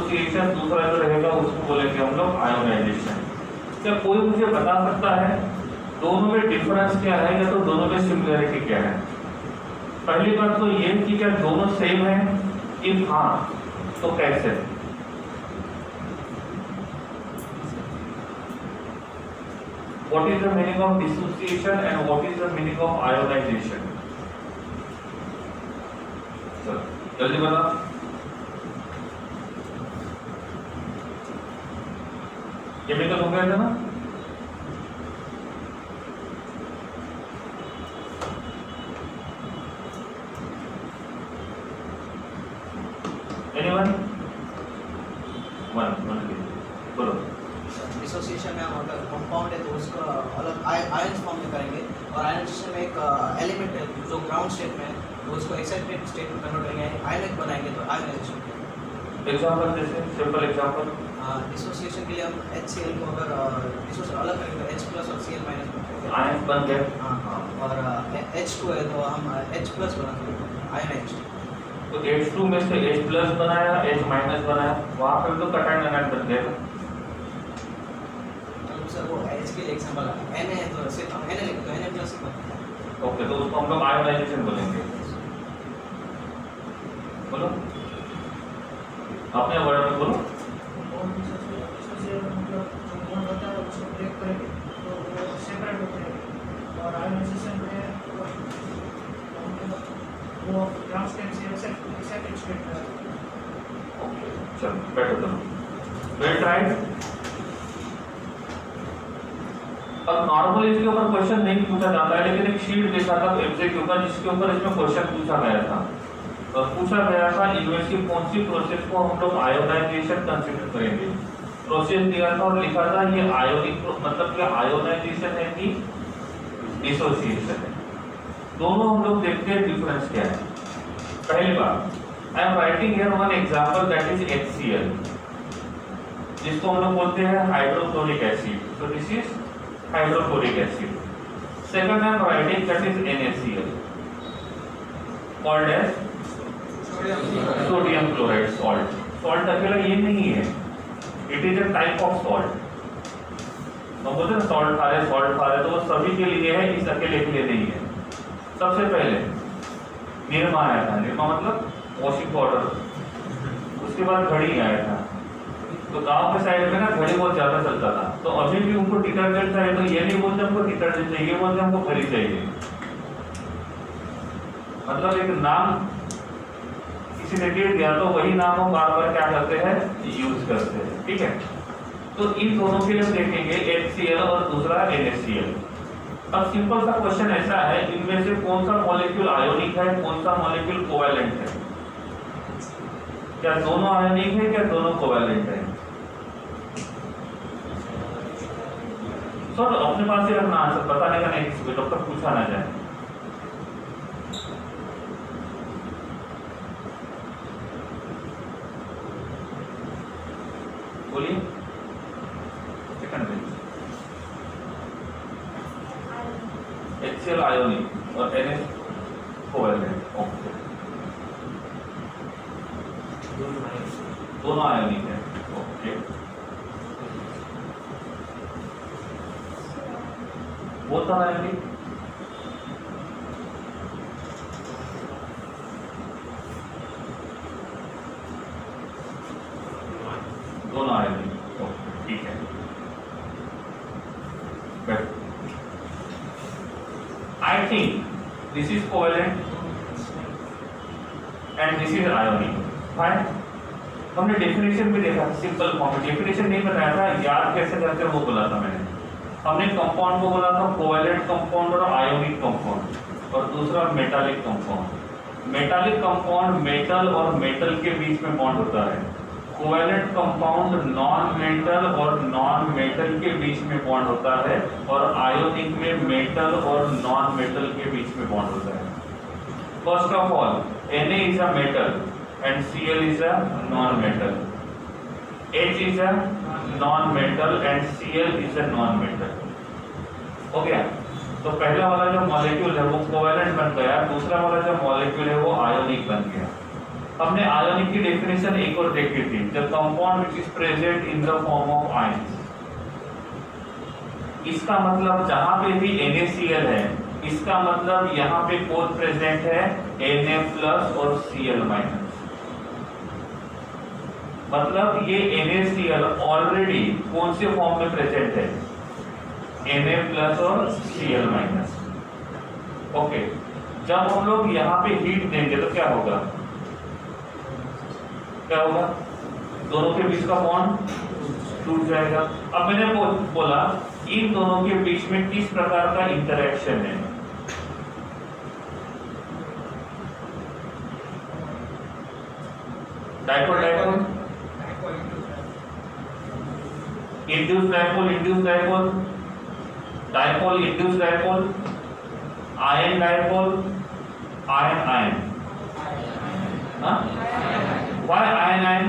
Dissociation, दूसरा जो रहेगा उसको बोलेंगे हम लोग आयोनाइजेशन। क्या कोई मुझे बता सकता है दोनों में डिफरेंस क्या है या तो दोनों में सिमिलरिटी क्या है? पहली बात तो ये कि क्या दोनों सेम है, इफ हाँ तो कैसे? What is the meaning of dissociation and what is the meaning of ionization? चलो जल्दी बता। केमिकल हो गया था ना? Anyone? one बोलो। डिसोसिएशन में हम अगर कंपाउंड है तो उसका अलग आयंस फॉर्म में करेंगे, और आयनाइजेशन में एक एलिमेंट है जो ग्राउंड स्टेट में है तो उसको एक्साइटेड स्टेट में कन्वर्ट करेंगे, आयनिक बनाएंगे तो आयनाइजेशन। एग्जांपल जैसे सिंपल एग्जांपल डिसोसिएशन के लिए हम HCl को अगर डिसोसिएशन अलग करेंगे तो H+ और Cl- बनाएंगे, आयन बन गए। हाँ, और H2 है तो हम H+ बनाएंगे आयनाइज्ड। तो H2 में से H+ बनाया, H- बनाया, वहां पे तो कटायन आयन बन गया। सर वो H के लिए एग्जांपल Na है तो सिर्फ हम Na लिखते हैं, Na+ ही बनता है। ओके, तो उसको हम लोग आयोनाइजेशन बोलेंगे। बोलो अपने वर्ड में बोलो। ओके चलो बैठो तुम, वेल ट्राइड। अब नॉर्मली इसके ऊपर क्वेश्चन नहीं पूछा जाता है, लेकिन एक शीट देखा था एमसीक्यू का जिसके ऊपर इसमें क्वेश्चन पूछा गया था। और पूछा गया था इनमें से कौन सी प्रोसेस को हम लोग आयोनाइजेशन कंसीडर करेंगे। प्रोसेस दिया था और लिखा था ये आयोनिक, मतलब क्या आयोनाइजेशन है कि डिसोसिएशन है। दोनों हम लोग देखते हैं डिफरेंस क्या है। पहली बात, I am writing here one example that is HCl, जिसको हम लोग बोलते हैं hydrochloric acid. So this is hydrochloric acid. Second I am writing that is NaCl called as sodium chloride salt. Salt अकेला ये नहीं है, it is a type of salt. तो बोलते हैं सॉल्ट खा रहे तो वो सभी के लिए है, इस अकेले के लिए नहीं है। सबसे पहले निरमा आया था, निरमा मतलब वॉशिंग पाउडर। उसके बाद घड़ी आया था, तो गांव के साइड में ना घड़ी बहुत ज्यादा चलता था, तो अभी भी उनको डिटर्जेंट चाहिए, तो ये नहीं बोलते हमको डिटर्जेंट चाहिए, ये बोलते हमको घड़ी चाहिए। मतलब एक नाम किसी ने दे दिया तो वही नाम हम बार बार क्या करते हैं, यूज करते हैं। ठीक है, तो इन दोनों के लिए हम देखेंगे HCl और दूसरा NaCl। अब सिंपल सा क्वेश्चन ऐसा है, इनमें से कौन सा मॉलिक्यूल आयोनिक है, कौन सा मॉलिक्यूल कोवैलेंट है? क्या दोनों आयोनिक है, क्या दोनों कोवैलेंट है? सर अपने पास ही रखना आंसर, बताने का नहीं किसी को, जब तक पूछा ना जाए। बोलिए सेकंड में HCl आयोनिक और Na कोवैलेंट। ओके, दोनों आयोनिक है। Okay, both are ionic. दोनों आयोनिक। ओके ठीक है, बैठ। I think this is covalent and this is ionic. Fine. हमने डेफिनेशन भी देखा, सिंपल फॉर्म में डेफिनेशन नहीं बताया था, याद कैसे करते हैं वो बोला था मैंने। हमने कंपाउंड को बोला था कोवैलेंट कंपाउंड और आयोनिक कंपाउंड, और दूसरा metallic compound. Metallic compound metal और मेटल के बीच में बॉन्ड होता है। कोवैलेंट कंपाउंड नॉन मेटल और नॉन मेटल के बीच में बॉन्ड होता है, और आयोनिक में मेटल और नॉन मेटल के बीच में बॉन्ड होता है। First of all Na is a metal and Cl is a non-metal. H is a non-metal and Cl is a non-metal. हो गया? तो पहला वाला जो मॉलिक्यूल है वो कोवैलेंट बन गया, दूसरा वाला जो मॉलिक्यूल है वो आयोनिक बन गया। हमने आयोनिक की डेफिनेशन एक और देखी थी, the compound which is present in the form of ions. इसका मतलब जहां पे भी NaCl है, इसका मतलब यहाँ पे कौन प्रेजेंट है, Na+ और Cl-। मतलब ये NaCl ऑलरेडी कौन से फॉर्म में प्रेजेंट है, Na+ और Cl-। ओके, जब हम लोग यहाँ पे हीट देंगे तो क्या होगा, क्या होगा, दोनों के बीच का बॉन्ड टूट जाएगा। अब मैंने बोला इन दोनों के बीच में किस प्रकार का इंटरेक्शन है, dipole dipole, induce dipole induce dipole, dipole induce dipole, ion dipole, ion ion, why ion ion,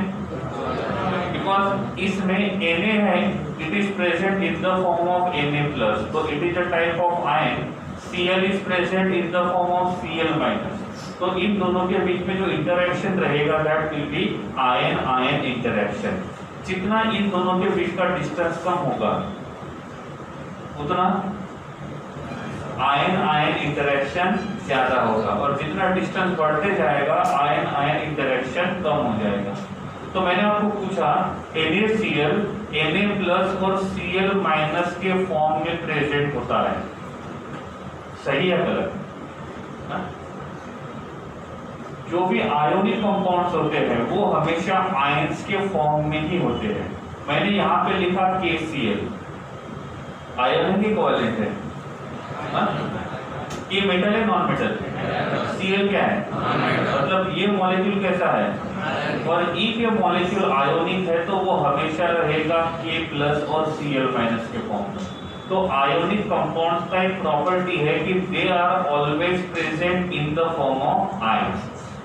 because इसमें Na है, it is present in the form of Na+, तो it is a type of ion. Cl is present in the form of Cl-, तो इन दोनों के बीच में जो interaction रहेगा that will be ion ion interaction. जितना इन दोनों के बीच का डिस्टेंस कम होगा उतना आयन आयन इंटरेक्शन ज्यादा होगा, और जितना डिस्टेंस बढ़ते जाएगा आयन आयन इंटरेक्शन कम हो जाएगा। तो मैंने आपको पूछा NaCl Na+ और Cl- के फॉर्म में प्रेजेंट होता है, सही है गलत? जो भी आयोनिक कंपाउंड्स होते हैं वो हमेशा आयंस के फॉर्म में ही होते हैं। मैंने यहाँ पे लिखा KCl, आयन की कोवेलेंट है, ये मेटल है नॉन मेटल, Cl क्या है, मतलब ये मॉलिक्यूल कैसा है, और E के मॉलिक्यूल आयोनिक है तो वो हमेशा रहेगा K+ और Cl- के फॉर्म में। तो आयोनिक कंपाउंड्स का एक प्रॉपर्टी है कि they are always present in the form of ions,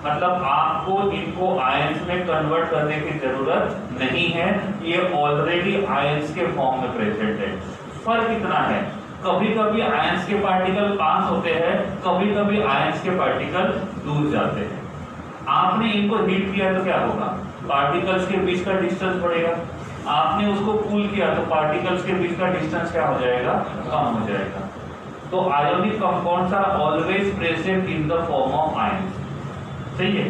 मतलब आपको इनको आयंस में कन्वर्ट करने की जरूरत नहीं है, ये ऑलरेडी आयंस के फॉर्म में प्रेजेंट है। फर्क इतना है, कभी कभी आयंस के पार्टिकल पास होते हैं, कभी कभी आयंस के पार्टिकल दूर जाते हैं। आपने इनको हीट किया तो क्या होगा, पार्टिकल्स के बीच का डिस्टेंस बढ़ेगा, आपने उसको कूल किया तो पार्टिकल्स के बीच का डिस्टेंस क्या हो जाएगा, कम हो जाएगा। तो ionic compounds are always present in the form of ions, सही है।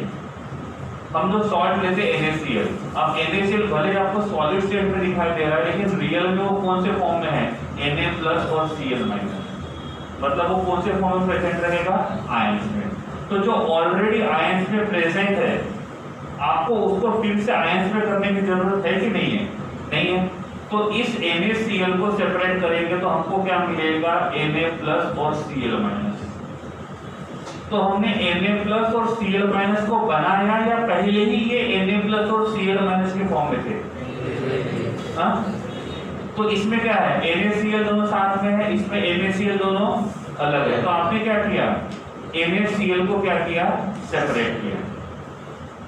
हम जो सॉल्ट लेते हैं NaCl, अब NaCl भले आपको सॉलिड स्टेट में दिखाई दे रहा है लेकिन रियल में वो कौन से फॉर्म में है, Na+ और Cl-, मतलब वो कौन से फॉर्म में प्रेजेंट रहेगा, आयंस में। तो जो ऑलरेडी आयंस में प्रेजेंट है आपको उसको फिर से आयंस में करने की जरूरत है कि नहीं है, नहीं है। तो इस NaCl को सेपरेट करेंगे तो हमको क्या मिलेगा, Na+ और Cl-। तो हमने Na+ और Cl- को बनाया या पहले ही ये Na+ और Cl- के फॉर्म में थे, तो इसमें क्या है, NaCl दोनों साथ में है, इसमें NaCl दोनों अलग है। तो आपने क्या किया, NaCl को क्या किया, सेपरेट किया।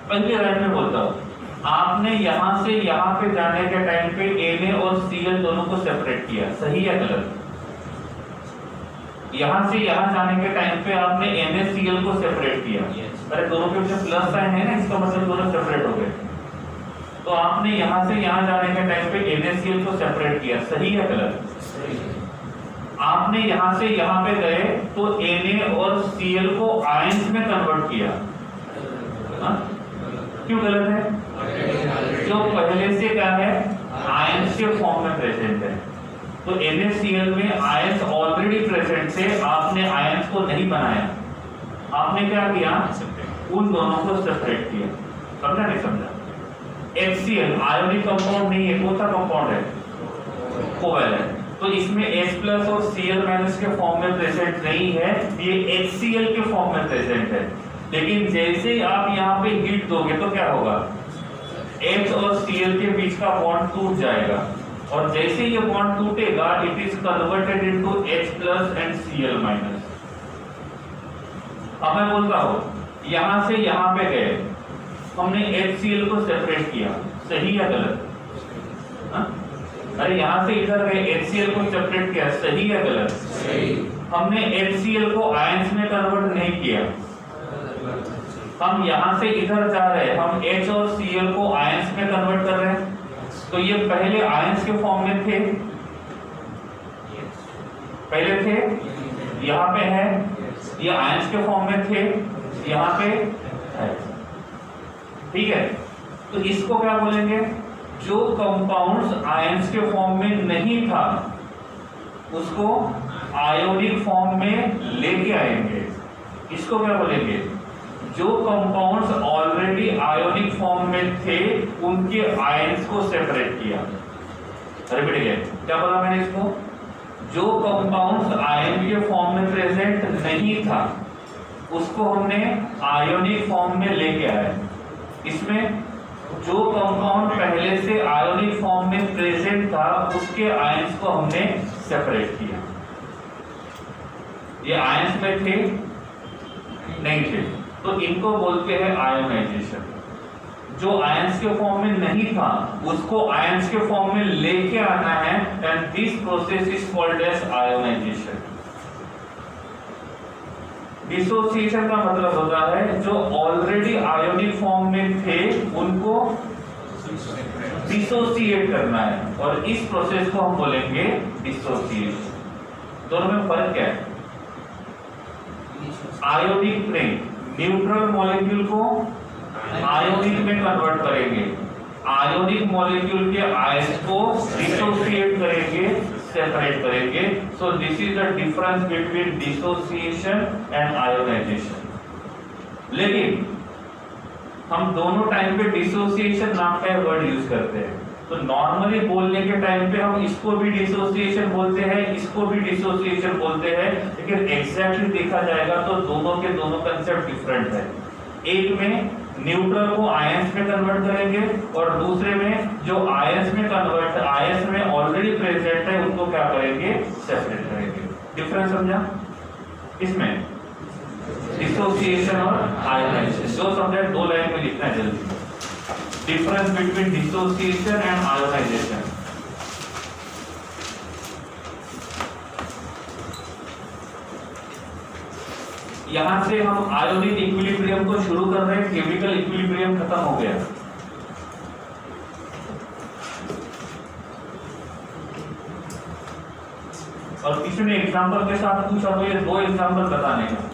पहले लाइन में बोलता हूं, आपने यहां से यहां पे जाने के टाइम पे Na और Cl दोनों को सेपरेट किया, सही है गलत? यहां से यहां जाने के टाइम पे आपने NaCl को सेपरेट किया, अरे दोनों के बीच प्लस साइन है ना, इसका मतलब दोनों सेपरेट हो गए। तो आपने यहां से यहां जाने के टाइम पे NaCl को सेपरेट किया, सही है गलत? आपने यहां से यहां पे गए तो Na और Cl को आयंस में कन्वर्ट किया, क्यों गलत है? जो पहले से क्या है, आयंस के फॉर्म में प्रेजेंट है। तो NaCl में आयंस ऑलरेडी प्रेजेंट थे, आपने आयंस को नहीं बनाया, आपने क्या किया, उन दोनों को सेपरेट किया। समझा नहीं समझा? HCl आयोनिक कंपाउंड नहीं है, कौन सा कंपाउंड है, कोवेलेंट। तो इसमें H+ और Cl- के फॉर्म में प्रेजेंट नहीं है, ये HCl के फॉर्म में प्रेजेंट है। लेकिन जैसे ही आप यहाँ पे हीट दोगे तो क्या होगा, H और Cl के बीच का बॉन्ड टूट जाएगा, और जैसे ये बॉन्ड टूटेगा it is converted into H+ and Cl-। अब मैं बोलता हूँ यहां से यहां पे गए, हमने HCl को सेपरेट किया, सही या गलत? अरे यहां से इधर गए, HCl को सेपरेट किया, सही या गलत? सही। हमने HCl को आयंस में कन्वर्ट नहीं किया, हम यहाँ से इधर जा रहे हैं, हम H और Cl को आयंस में कन्वर्ट कर रहे हैं, तो ये पहले आयंस के फॉर्म में थे, पहले थे, यहाँ पे है, ये आयंस के फॉर्म में थे, यहाँ पे है, ठीक है। तो इसको क्या बोलेंगे, जो कंपाउंड्स आयंस के फॉर्म में नहीं था उसको आयोनिक फॉर्म में लेके आएंगे, इसको क्या बोलेंगे, जो कंपाउंड्स ऑलरेडी आयोनिक फॉर्म में थे उनके आयंस को सेपरेट किया। रिपीट अगेन, क्या बोला मैंने इसको, जो कंपाउंड्स आयन के फॉर्म में प्रेजेंट नहीं था उसको हमने आयोनिक फॉर्म में लेके आए। इसमें जो कंपाउंड पहले से आयोनिक फॉर्म में प्रेजेंट था उसके आयंस को हमने सेपरेट किया। ये आयंस में थे नहीं थे, तो इनको बोलते हैं आयोनाइजेशन। जो आयंस के फॉर्म में नहीं था उसको आयंस के फॉर्म में लेके आना है, and this process is called as ionization. Dissociation का मतलब होता है जो ऑलरेडी आयोनिक फॉर्म में थे उनको डिसोसिएट करना है, और इस प्रोसेस को हम बोलेंगे डिसोसिएशन। दोनों में फर्क क्या है, आयोनिक में न्यूट्रल मॉलिक्यूल को आयोनिक में कन्वर्ट करेंगे, आयोनिक मॉलिक्यूल के आयंस को डिसोसिएट करेंगे, सेपरेट करेंगे। सो this is the difference between dissociation and ionization. लेकिन हम दोनों टाइम पे डिसोसिएशन नाम का वर्ड यूज करते हैं, तो नॉर्मली बोलने के टाइम पे हम इसको भी डिसोसिएशन बोलते हैं, इसको भी डिसोसिएशन बोलते हैं, लेकिन एग्जैक्टली देखा जाएगा तो दोनों के दोनों कंसेप्ट डिफरेंट है। एक में न्यूट्रल को आयंस में कन्वर्ट करेंगे, और दूसरे में जो आयंस में कन्वर्ट, आयंस में ऑलरेडी प्रेजेंट है उनको क्या करेंगे, सेपरेट करेंगे। डिफरेंस समझा इसमें, डिसोसिएशन और आयोनाइजेशन। जो समझे दो लाइन में लिखना है जल्दी, difference between dissociation and ionization. यहां से हम आयोनिक इक्विलिब्रियम को शुरू कर रहे हैं, केमिकल इक्विलिब्रियम खत्म हो गया। और किसी ने एग्जांपल के साथ पूछा तो ये दो एग्जांपल बताने का,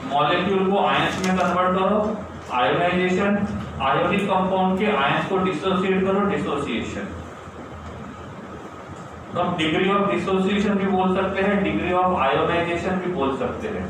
मॉलिक्यूल को आयंस में कन्वर्ट करो, आयोनाइजेशन, आयोनिक कंपाउंड के आयंस को डिसोसिएट करो, डिसोसिएशन। तो हम डिग्री ऑफ डिसोसिएशन भी बोल सकते हैं, डिग्री ऑफ आयोनाइजेशन भी बोल सकते हैं।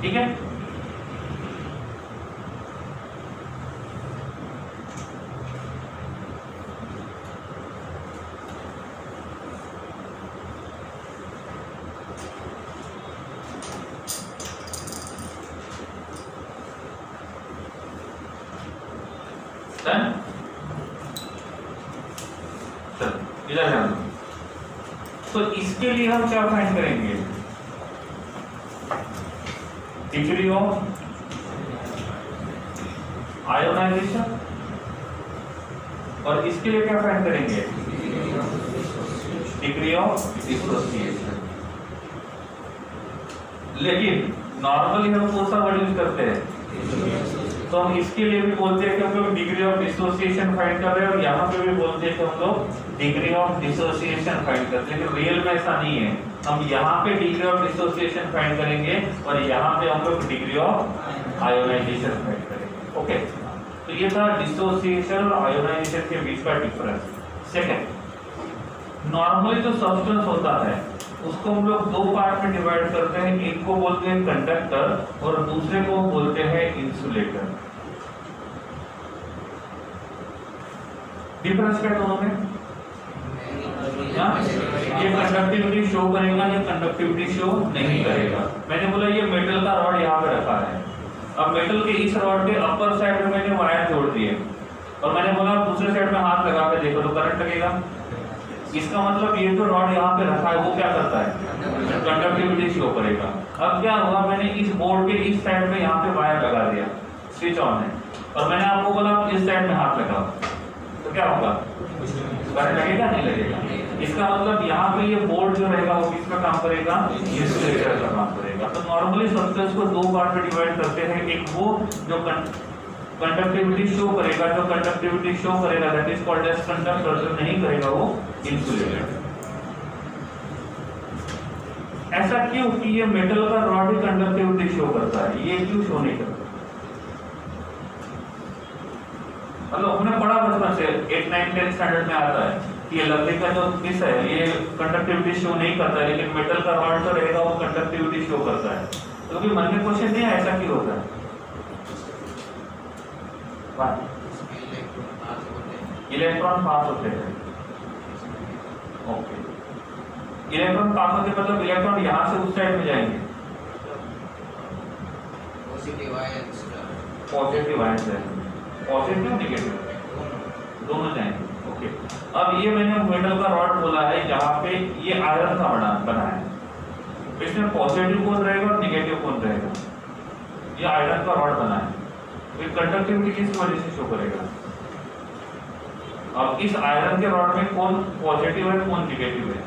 ठीक है, डन। चलो इधर ध्यान दो। तो इसके लिए हम क्या फाइंड करेंगे, डिग्री ऑफ आयोनाइजेशन, और इसके लिए क्या फाइंड करेंगे, डिग्री ऑफ डिसोसिएशन। लेकिन नॉर्मली हम कौन सा वर्ड यूज करते हैं, तो हम इसके लिए भी बोलते हैं कि हम लोग डिग्री ऑफ डिसोसिएशन फाइंड कर रहे हैं, और यहाँ पे भी बोलते हैं कि हम लोग डिग्री ऑफ डिसोसिएशन फाइंड करते हैं, लेकिन रियल में ऐसा नहीं है। हम यहाँ पे डिग्री ऑफ डिसोसिएशन फाइंड करेंगे और यहाँ पे हम लोग डिग्री ऑफ आयोनाइजेशन फाइंड करेंगे। ओके, तो ये था डिसोसिएशन और आयोनाइजेशन के बीच का डिफरेंस। सेकंड, नॉर्मली जो सब्सटेंस होता है उसको हम लोग दो पार्ट में डिवाइड करते हैं, एक को बोलते हैं कंडक्टर और दूसरे को बोलते हैं इंसुलेटर। डिफरेंस क्या दोनों में? ये कंडक्टिविटी शो करेगा, ये कंडक्टिविटी शो नहीं करेगा। मैंने बोला ये मेटल का रॉड यहाँ पे रखा है, अब मेटल के इस रॉड के अपर साइड में मैंने वायर जोड़ दिए और मैंने बोला दूसरे साइड में हाथ लगा के देखो तो करंट लगेगा। इसका मतलब ये जो रॉड यहाँ पे रखा है वो क्या करता है? कंडक्टिविटी शो करेगा। अब क्या हुआ, मैंने इस बोर्ड के इस साइड में यहाँ पे वायर लगा दिया, स्विच ऑन है, और मैंने आपको बोला इस साइड में हाथ लगाओ, तो क्या होगा? करंट लगेगा नहीं लगेगा? इसका मतलब यहाँ पे ये बोर्ड जो रहेगा वो किसका काम करेगा? इंसुलेटर का काम करेगा। तो नॉर्मली सब्सटेंस को दो पार्ट में डिवाइड करते हैं, एक वो जो कंडक्टिविटी शो करेगा, जो कंडक्टिविटी शो करेगा that is called as conductor, जो नहीं करेगा वो इंसुलेटर। ऐसा क्यों कि ये मेटल का रॉड ही कंडक्टिविटी शो करता है, ये क्यों शो नहीं करता? मतलब हमने पढ़ा बचपन से 8, 9, 10 स्टैंडर्ड में आता है कि ये लकड़ी का जो पीस है ये कंडक्टिविटी शो नहीं करता है, लेकिन मेटल का रॉड जो रहेगा वो कंडक्टिविटी शो करता है। तो भी मन में क्वेश्चन नहीं है ऐसा क्यों होता है? इलेक्ट्रॉन पास होते हैं। ओके, इलेक्ट्रॉन पास होते मतलब इलेक्ट्रॉन यहाँ से उस साइड में जाएंगे, पॉजिटिव आयंस जाएंगे, पॉजिटिव नेगेटिव दोनों जाएंगे। ओके, अब ये मैंने मेटल का रॉड बोला है जहाँ पे ये आयरन का बना है, इसमें पॉजिटिव कौन रहेगा और नेगेटिव कौन रहेगा? ये आयरन का रॉड बना है, ये कंडक्टिविटी किस वजह से शो करेगा? अब इस आयरन के रॉड में कौन पॉजिटिव है कौन नेगेटिव है?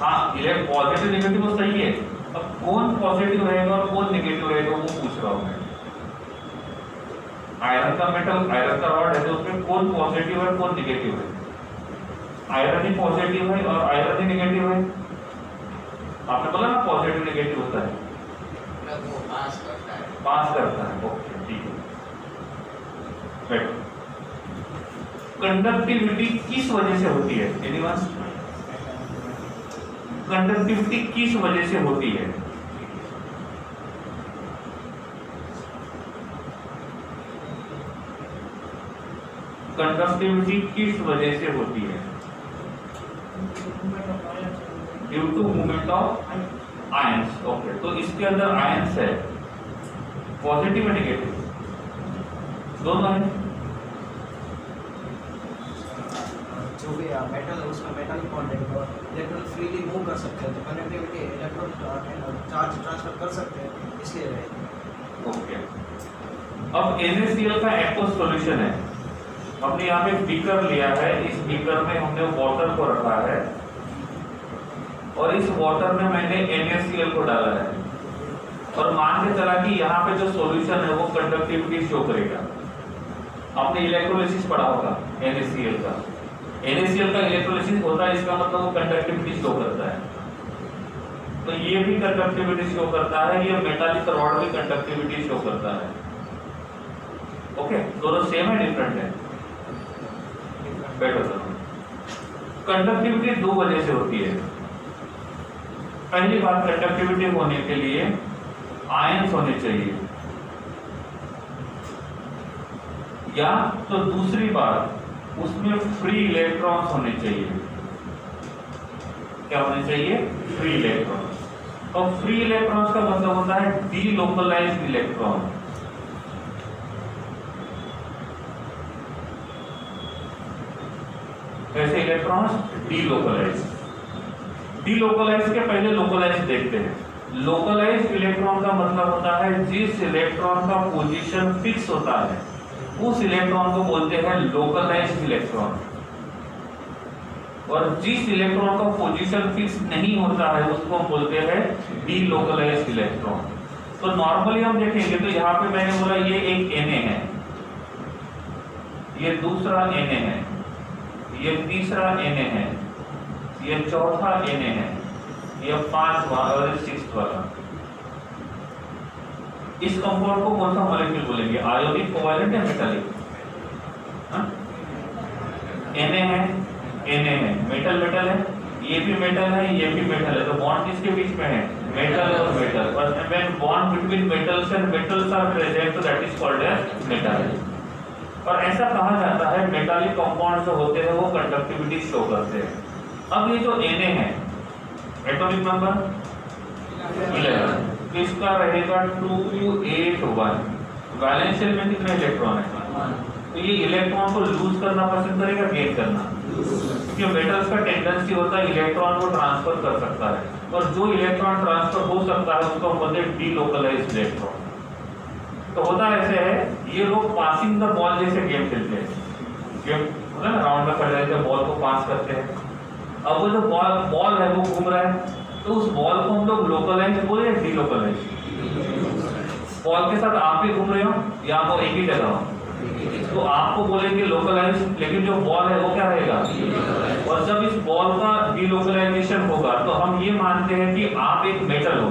हाँ, पॉजिटिव नेगेटिव वो सही है, अब कौन पॉजिटिव रहेगा और कौन नेगेटिव रहेगा वो पूछ रहा हूं मैं। आयरन का मेटल, आयरन का रॉड है तो उसमें कौन पॉजिटिव है कौन नेगेटिव है? आयरन ही पॉजिटिव है और आयरन ही नेगेटिव है। आपने बोला ना पॉजिटिव नेगेटिव होता है, वो पास करता है। ओके, ठीक है। कंडक्टिविटी किस वजह से होती है? एनीवन? कंडक्टिविटी किस वजह से होती है? कंडक्टिविटी किस वजह से होती है? Due to movement of ions. Okay, तो इसके अंदर आयंस है, पॉजिटिव और नेगेटिव दोनों है। जो भी मेटल है उसमें मेटल कॉन्टेक्ट और इलेक्ट्रॉन फ्रीली मूव कर सकते हैं, तो कनेक्टिविटी इलेक्ट्रॉन चार्ज ट्रांसफर कर सकते हैं, इसलिए रहेगी। ओके, अब NaCl का एक्वस सॉल्यूशन है, हमने यहाँ पे बीकर लिया है, इस बीकर में हमने वाटर को रखा है और इस वाटर में मैंने NaCl को डाला है और मान के चला कि यहाँ पे जो सॉल्यूशन है वो कंडक्टिविटी शो करेगा। आपने इलेक्ट्रोलिसिस पढ़ा होगा NaCl का, NaCl का इलेक्ट्रोलिसिस होता है, इसका मतलब वो कंडक्टिविटी शो करता है। तो ये भी कंडक्टिविटी शो करता है, ये मेटालिक रॉड भी कंडक्टिविटी शो करता है। ओके, दोनों सेम है डिफरेंट है? बेटर। कंडक्टिविटी दो वजह से होती है। पहली बात, कंडक्टिविटी होने के लिए आयंस होने चाहिए, या तो दूसरी बात उसमें फ्री इलेक्ट्रॉन्स होने चाहिए। क्या होने चाहिए? Free electrons. और फ्री इलेक्ट्रॉन्स का मतलब होता है डीलोकलाइज्ड इलेक्ट्रॉन। ऐसे इलेक्ट्रॉन्स डीलोकलाइज्ड। डीलोकलाइज्ड के पहले लोकलाइज्ड देखते हैं। लोकलाइज्ड इलेक्ट्रॉन का मतलब होता है जिस इलेक्ट्रॉन का पोजीशन फिक्स होता है उस इलेक्ट्रॉन को बोलते हैं लोकलाइज्ड इलेक्ट्रॉन, और जिस इलेक्ट्रॉन का पोजीशन फिक्स नहीं होता है उसको हम बोलते हैं डीलोकलाइज्ड इलेक्ट्रॉन। तो नॉर्मली हम देखेंगे तो यहाँ पे मैंने बोला ये एक Na है, ये दूसरा Na है, ये तीसरा Na है, ये चौथा Na है, ये पांचवा और ये सिक्स्थ वाला। इस कंपाउंड को कौन सा मॉलिक्यूल बोलेंगे, आयोनिक, कोवैलेंट या मेटालिक? Na है, मेटल मेटल है, ये भी मेटल है, ये भी मेटल है, तो बॉन्ड किसके बीच में है, मेटल और मेटल। और when bond between metals and metals are present, तो that is called as metallic. और ऐसा कहा जाता है मेटालिक कंपाउंड जो होते हैं वो कंडक्टिविटी शो करते हैं। अब ये जो Na है, एटॉमिक नंबर 11, तो इसका रहेगा 281। वैलेंस शेल में कितने इलेक्ट्रॉन है, तो ये इलेक्ट्रॉन को लूज करना पसंद करेगा, गेन करना, क्योंकि मेटल्स का टेंडेंसी होता है इलेक्ट्रॉन को ट्रांसफर कर सकता है, और जो इलेक्ट्रॉन ट्रांसफर हो सकता है उसको हम बोलते हैं डीलोकलाइज्ड इलेक्ट्रॉन। तो होता ऐसे है, ये लोग पासिंग द बॉल जैसे गेम खेलते हैं, गेम होता है ना, राउंड में खड़े रहते हैं, बॉल को पास करते हैं। अब वो जो बॉल है वो घूम रहा है, तो उस बॉल को हम लोग लोकलाइज बोले या डीलोकलाइज? बॉल के साथ आप भी घूम रहे हो या वो एक ही जगह हो, तो आपको बोलेंगे लोकलाइज, लेकिन जो बॉल है वो क्या रहेगा। और जब इस बॉल का डीलोकलाइजेशन होगा तो हम ये मानते हैं कि आप एक मेटल हो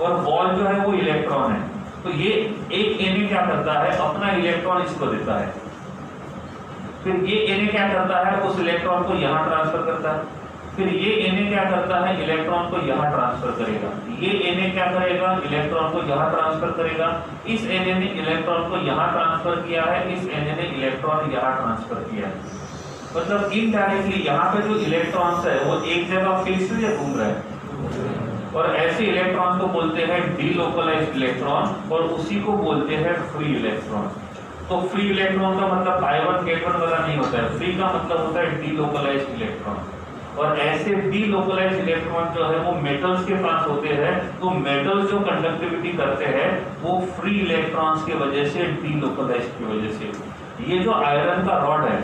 और बॉल जो है वो इलेक्ट्रॉन है, तो ये एक Na क्या करता है, अपना इलेक्ट्रॉन इसको देता है, फिर ये Na क्या करता है, उस इलेक्ट्रॉन को यहाँ ट्रांसफर करता है, फिर ये Na क्या करता है, इलेक्ट्रॉन को यहाँ ट्रांसफर करेगा, ये Na क्या करेगा, इलेक्ट्रॉन को यहाँ ट्रांसफर करेगा, इस Na ने इलेक्ट्रॉन को यहाँ ट्रांसफर किया है, इस Na ने इलेक्ट्रॉन यहाँ ट्रांसफर किया है। मतलब इनडायरेक्टली यहाँ पे जो इलेक्ट्रॉन्स है वो एक जगह फिक्स या घूम रहा है, और ऐसे इलेक्ट्रॉन को बोलते हैं डीलोकलाइज्ड इलेक्ट्रॉन, और उसी को बोलते हैं फ्री इलेक्ट्रॉन। तो फ्री इलेक्ट्रॉन का मतलब I1 गेट 1 वाला नहीं होता है, फ्री का मतलब होता है डीलोकलाइज्ड इलेक्ट्रॉन। और ऐसे डीलोकलाइज्ड इलेक्ट्रॉन जो है वो मेटल्स के पास होते हैं, तो मेटल्स जो कंडक्टिविटी करते हैं वो फ्री इलेक्ट्रॉन्स की वजह से, डीलोकलाइज्ड की वजह से। ये जो आयरन का रॉड है,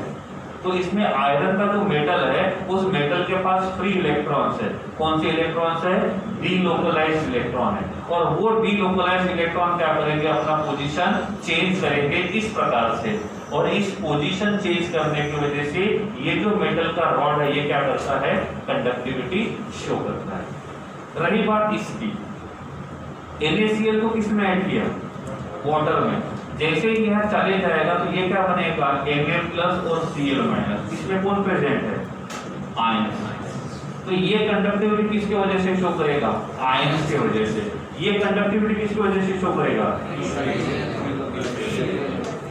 तो इसमें आयरन का जो मेटल है उस मेटल के पास फ्री इलेक्ट्रॉन्स है। कौन से इलेक्ट्रॉन्स है, डीलोकलाइज्ड इलेक्ट्रॉन है, और वो डीलोकलाइज्ड इलेक्ट्रॉन क्या करेंगे, अपना पोजीशन चेंज करेंगे इस प्रकार से, और इस पोजीशन चेंज करने की वजह से ये जो मेटल का रॉड है ये क्या करता है, कंडक्टिविटी शो करता है। रही बात इसकी, NaCl को किसमें ऐड किया, वाटर में, जैसे ही यह चले जाएगा तो ये क्या बनेगा, Na+ और Cl-। इसमें कौन प्रेजेंट है, आयंस। तो ये कंडक्टिविटी किसके वजह से शो करेगा, आयंस के वजह से। ये कंडक्टिविटी किसकी वजह से शो करेगा,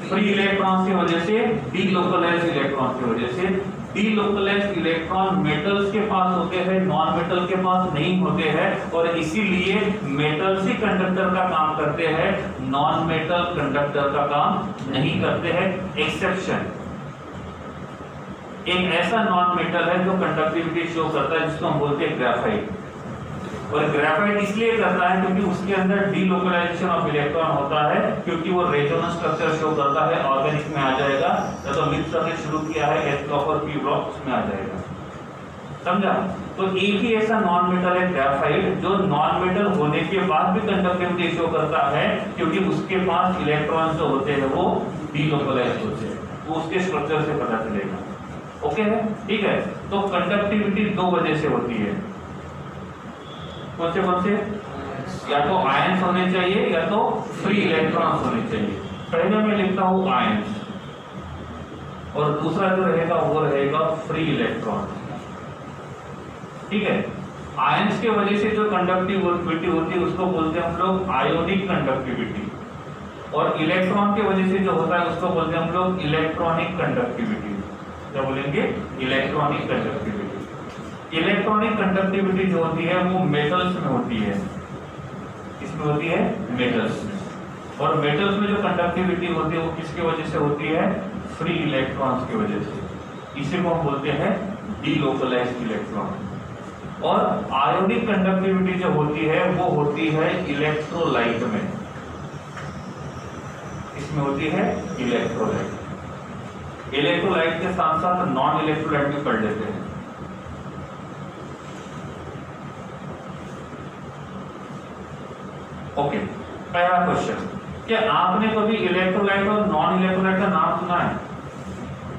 फ्री इलेक्ट्रॉन की वजह से, डीलोकलाइज्ड इलेक्ट्रॉन की वजह से। डीलोकलाइज्ड इलेक्ट्रॉन मेटल्स के पास होते हैं, नॉन मेटल के पास नहीं होते हैं, और इसीलिए मेटल्स ही कंडक्टर का काम करते हैं, नॉन मेटल कंडक्टर का काम नहीं करते हैं। एक्सेप्शन, एक ऐसा नॉन मेटल है जो कंडक्टिविटी शो करता है जिसको हम बोलते हैं ग्रेफाइट। और ग्रेफाइट इसलिए करता है क्योंकि उसके अंदर डीलोकलाइजेशन ऑफ इलेक्ट्रॉन होता है, क्योंकि वो रेजोनेंस स्ट्रक्चर शो करता है। ऑर्गेनिक में आ जाएगा, तो मिक्स हमने शुरू किया है एस ब्लॉक और पी ब्लॉक, उसमें आ जाएगा, समझा। तो एक ही ऐसा नॉन मेटल है ग्रेफाइट, जो नॉन मेटल होने के बाद भी कंडक्टिविटी शो करता है, क्योंकि उसके पास इलेक्ट्रॉन जो होते हैं वो डीलोकलाइज होते हैं, वो उसके स्ट्रक्चर से पता चलेगा। ओके है, ठीक है। तो कंडक्टिविटी दो वजह से होती है, कौन से, या तो आयंस होने चाहिए या तो फ्री इलेक्ट्रॉन्स होने चाहिए। पहले मैं लिखता हूं आयंस, और दूसरा जो रहेगा वो रहेगा फ्री इलेक्ट्रॉन, ठीक है। आयंस के वजह से जो कंडक्टिविटी होती है उसको बोलते हैं हम लोग आयोनिक कंडक्टिविटी, और इलेक्ट्रॉन के वजह से जो होता है उसको बोलते हैं हम लोग इलेक्ट्रॉनिक कंडक्टिविटी। क्या बोलेंगे, इलेक्ट्रॉनिक कंडक्टिविटी। इलेक्ट्रॉनिक कंडक्टिविटी जो होती है वो मेटल्स में होती है, इसमें होती है मेटल्स में, और मेटल्स में जो कंडक्टिविटी होती है वो किसकी वजह से होती है, फ्री इलेक्ट्रॉन्स की वजह से। इसी को हम बोलते हैं डीलोकलाइज्ड इलेक्ट्रॉन। और आयोनिक कंडक्टिविटी जो होती है वो होती है इलेक्ट्रोलाइट में, इसमें होती है इलेक्ट्रोलाइट। इलेक्ट्रोलाइट के साथ साथ नॉन इलेक्ट्रोलाइट भी पढ़ लेते हैं। ओके, पहला क्वेश्चन, क्या आपने कभी इलेक्ट्रोलाइट और नॉन इलेक्ट्रोलाइट का नाम सुना है?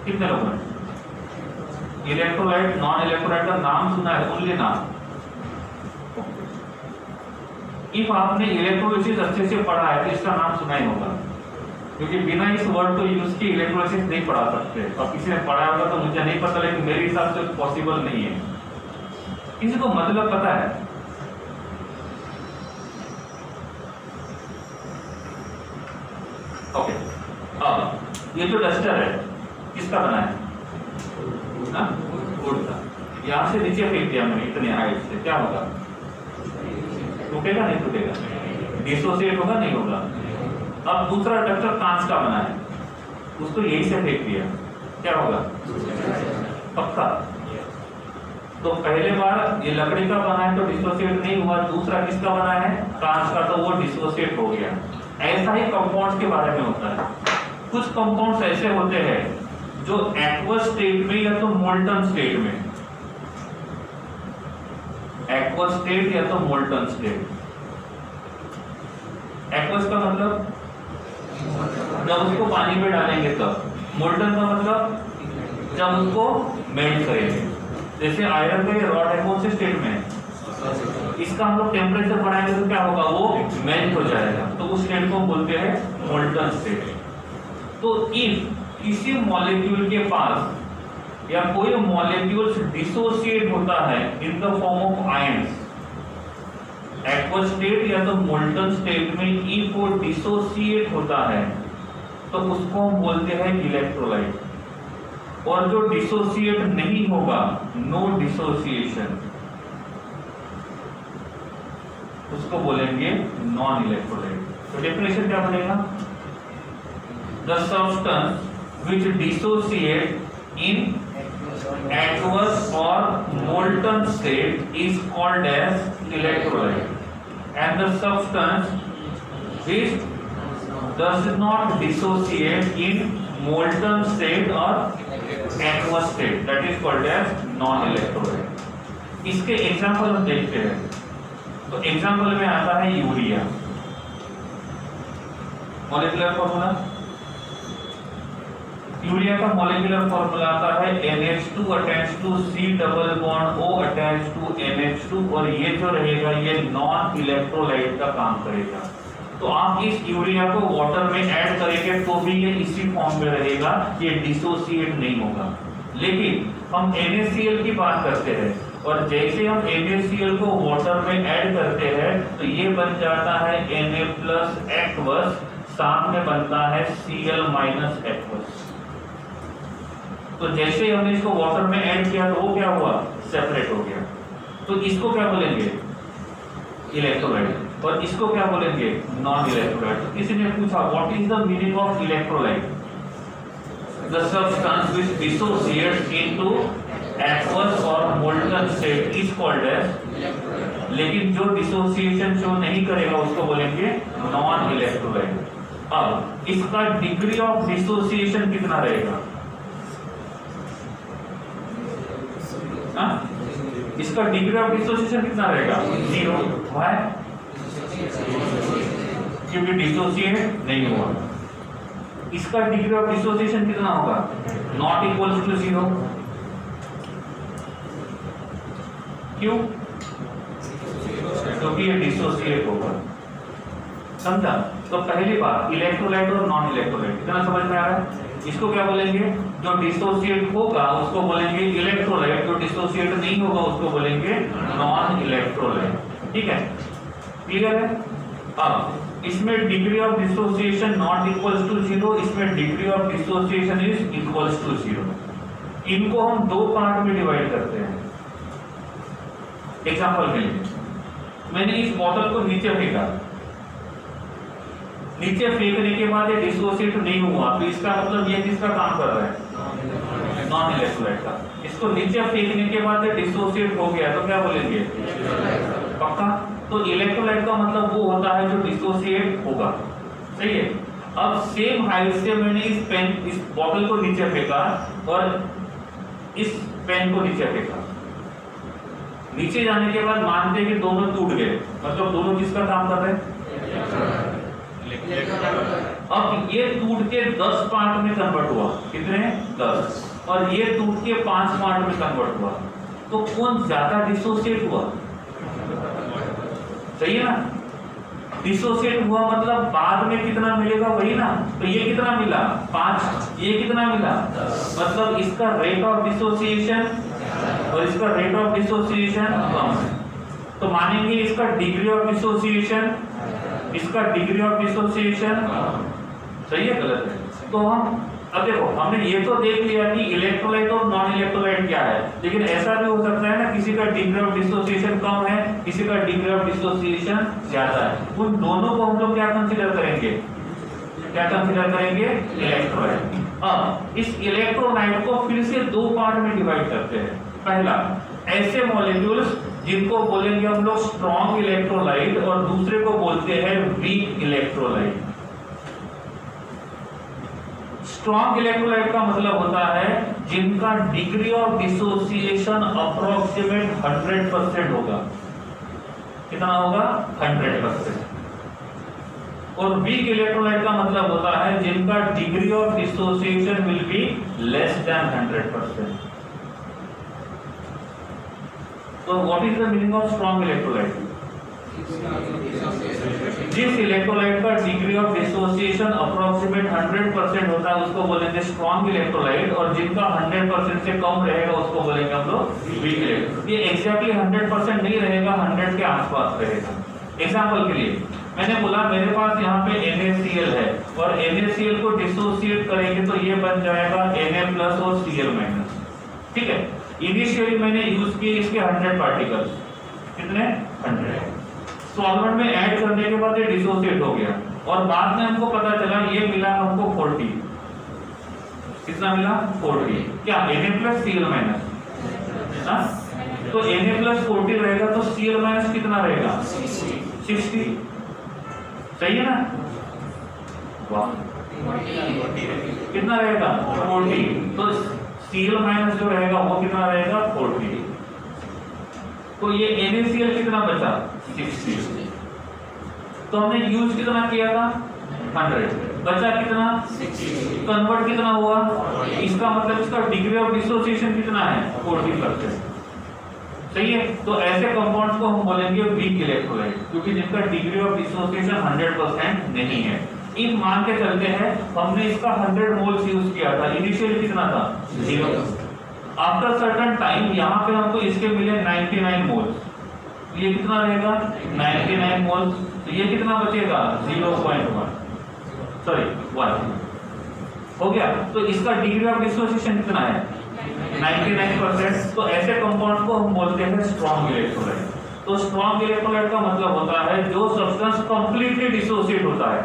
कितने लोगों ने इलेक्ट्रोलाइट नॉन इलेक्ट्रोलाइट का नाम सुना है? ओनली नाम। इफ आपने इलेक्ट्रोलिसिस अच्छे से पढ़ा है तो इसका नाम सुना ही होगा, क्योंकि बिना इस वर्ड को यूज किए इलेक्ट्रोलिसिस नहीं पढ़ा सकते। और किसी ने पढ़ा होगा तो मुझे नहीं पता, लेकिन मेरे हिसाब से पॉसिबल नहीं है। किसी को मतलब पता है? ओके, अब ये जो डस्टर है किसका बना है? वुड का। यहां से नीचे फेंक दिया मैंने इतने हाइट से, क्या होगा? टूटेगा नहीं टूटेगा? डिसोसिएट होगा नहीं होगा? अब दूसरा डस्टर कांच का बना है, उसको यही से फेंक दिया, क्या होगा? पक्का। तो पहले बार ये लकड़ी का बना है तो डिसोसिएट नहीं हुआ, दूसरा किसका बना है? कांच का, तो वो डिसोसिएट हो गया। ऐसा ही कंपाउंड्स के बारे में होता है। कुछ कंपाउंड्स ऐसे होते हैं जो एक्वस स्टेट में या तो मोल्टन स्टेट में, एक्वस स्टेट या तो मोल्टन स्टेट। एक्वस का मतलब जब उसको पानी में डालेंगे तब, मोल्टन का मतलब जब उसको मेल्ट करेंगे। जैसे आयरन का ये रॉड है, कौन से स्टेट में है? इसका हम लोग टेम्परेचर बढ़ाएंगे तो क्या होगा? वो मेल्ट हो जाएगा, तो उस स्टेट को बोलते हैं मोल्टन स्टेट। तो इफ किसी मॉलिक्यूल के पास या कोई मॉलिक्यूल्स डिसोसिएट होता है इन the form of ions, aqueous state या तो मोल्टन स्टेट में इफ वो डिसोसिएट होता है तो उसको हम बोलते हैं इलेक्ट्रोलाइट। और जो डिसोसिएट नहीं होगा, नो डिसोसिएशन, उसको बोलेंगे नॉन इलेक्ट्रोलाइट। तो डेफिनेशन क्या बनेगा? The substance which dissociate in aqueous or molten state is called as electrolyte, and the substance which does not dissociate in molten state or aqueous state, that is called as non-electrolyte. इसके example हम देखते हैं। तो example में आता है urea. Molecular formula, urea का molecular formula आता है NH2 attach to C double bond O attach to NH2, और ये जो रहेगा ये नॉन इलेक्ट्रोलाइट का काम करेगा। तो आप इस यूरिया को वाटर में ऐड करेंगे तो भी ये इसी फॉर्म में रहेगा, ये डिसोसिएट नहीं होगा। लेकिन हम NaCl की बात करते हैं, और जैसे हम NaCl को वाटर में ऐड करते हैं तो ये बन जाता है Na प्लस एक्वस, साथ में बनता है Cl माइनस एक्वस। तो जैसे ही हमने इसको वाटर में ऐड किया तो वो क्या हुआ? सेपरेट हो गया। तो इसको क्या बोलेंगे? इलेक्ट्रोलाइट। और इसको क्या बोलेंगे? Non electrolyte. तो किसी ने पूछा what is the meaning of electrolyte? The substance which dissociates into aqueous or molten state is called as, लेकिन जो डिसोसिएशन जो नहीं करेगा उसको बोलेंगे नॉन इलेक्ट्रोलाइट। अब इसका डिग्री ऑफ डिसोसिएशन कितना रहेगा? इसका डिग्री ऑफ डिसोसिएशन कितना रहेगा? 0। व्हाई? क्योंकि डिसोसिएट नहीं हुआ। इसका डिग्री ऑफ डिसोसिएशन कितना होगा? Not equal to 0। क्यों? क्योंकि ये डिसोसिएट होगा। समझा? तो पहली बात इलेक्ट्रोलाइट और नॉन इलेक्ट्रोलाइट, इतना समझ में आ रहा है? इसको क्या बोलेंगे? जो डिसोसिएट होगा उसको बोलेंगे इलेक्ट्रोलाइट, जो डिसोसिएट नहीं होगा उसको बोलेंगे नॉन इलेक्ट्रोलाइट। ठीक है, क्लियर है? अब इसमें degree of dissociation not equals to 0, इसमें degree of dissociation is equals to 0। इनको हम दो पार्ट में डिवाइड करते हैं। एग्जांपल के लिए मैंने इस बॉटल को नीचे फेंका, नीचे फेंकने के बाद ये डिसोसिएट नहीं हुआ, तो इसका मतलब ये किसका काम कर रहा है? नॉन इलेक्ट्रोलाइट का। इसको नीचे फेंकने के बाद ये डिसोसिएट हो गया तो क्या बोलेंगे? पक्का। तो इलेक्ट्रोलाइट का मतलब वो होता है जो डिसोसिएट होगा। सही है। अब सेम हाइट से मैंने इस बॉटल को नीचे फेंका और इस पेन को नीचे फेंका। नीचे जाने के बाद मानते हैं कि दोनों टूट गए, मतलब दोनों किसका काम कर रहे हैं? अब ये टूट के 10 पार्ट में कन्वर्ट हुआ, कितने? 10, और ये टूट के 5 पार्ट में कन्वर्ट हुआ, तो कौन ज्यादा डिसोसिएट हुआ? सही है ना? डिसोसिएट हुआ मतलब बाद में कितना मिलेगा वही ना, तो ये कितना मिला? 5, ये कितना मिला? मतलब इसका रेट ऑफ डिसोसिएशन और इसका रेट ऑफ डिसोसिएशन कम है, तो मानेंगे इसका डिग्री ऑफ डिसोसिएशन, इसका डिग्री ऑफ डिसोसिएशन सही है गलत है? तो हम अब देखो हमने ये तो देख लिया कि इलेक्ट्रोलाइट और नॉन इलेक्ट्रोलाइट क्या है, लेकिन ऐसा भी हो सकता है ना किसी का डिग्री ऑफ डिसोसिएशन कम है, किसी का डिग्री ऑफ डिसोसिएशन ज्यादा है, उन दोनों को हम लोग क्या कंसीडर करेंगे? क्या कंसीडर करेंगे? इलेक्ट्रोलाइट। अब इस इलेक्ट्रोलाइट को फिर से 2 पार्ट में डिवाइड करते हैं। पहला, ऐसे मॉलिक्यूल्स जिनको बोलेंगे हम लोग स्ट्रॉन्ग इलेक्ट्रोलाइट और दूसरे को बोलते हैं वीक इलेक्ट्रोलाइट। स्ट्रॉन्ग इलेक्ट्रोलाइट का मतलब होता है जिनका डिग्री ऑफ डिसोसिएशन अप्रोक्सीमेट 100% होगा। कितना होगा? 100%। और वीक इलेक्ट्रोलाइट का मतलब होता है जिनका degree of dissociation will be less than 100%। तो what is the meaning of strong electrolyte? जिस इलेक्ट्रोलाइट का डिग्री ऑफ डिसोसिएशन अप्रोक्सीमेट 100% होता है उसको बोलेंगे स्ट्रॉन्ग इलेक्ट्रोलाइट, और जिनका 100% से कम रहेगा उसको बोलेंगे हम लोग वीक इलेक्ट्रोलाइट। ये एग्जैक्टली 100% नहीं रहेगा, 100 के आसपास रहेगा। एग्जांपल के लिए मैंने बोला मेरे पास यहाँ पे NaCl है और NaCl को डिसोसिएट करेंगे तो ये बन जाएगा Na+ और Cl-। ठीक है, इनिशियली मैंने यूज किए इसके 100 पार्टिकल्स, कितने? 100। सॉल्वेंट में ऐड करने के बाद ये डिसोसिएट हो गया और बाद में हमको पता चला ये मिला हमको 40। कितना मिला? 40। क्या? Na+ Cl-। तो Na+ 40 रहेगा तो Cl- कितना रहेगा? 60। सही है ना? वाह, कितना रहेगा? 40। तो Cl- जो रहेगा वो कितना रहेगा? 40। तो ये NaCl कितना बचा? 60। तो हमने यूज कितना किया था? 100। बचा कितना? 60। कन्वर्ट कितना हुआ? इसका मतलब इसका डिग्री ऑफ डिसोसिएशन कितना है? 40%। सही है। तो ऐसे कंपाउंड्स को हम बोलेंगे वीक इलेक्ट्रोलाइट, क्योंकि जिनका डिग्री ऑफ डिसोसिएशन 100% नहीं है। इन मान के चलते हैं हमने इसका 100 मोल्स यूज किया था, इनिशियली कितना था? 0। आफ्टर सर्टेन टाइम यहाँ पे हमको इसके मिले 99 मोल्स, ये कितना रहेगा? 99 मोल्स। तो ये कितना बचेगा? 0.1 हो गया। तो इसका डिग्री ऑफ डिसोसिएशन कितना है? 99%। तो ऐसे कंपाउंड को हम बोलते हैं स्ट्रॉन्ग इलेक्ट्रोलाइट। तो स्ट्रॉन्ग इलेक्ट्रोलाइट का मतलब होता है जो सब्सटेंस कंप्लीटली डिसोसिएट होता है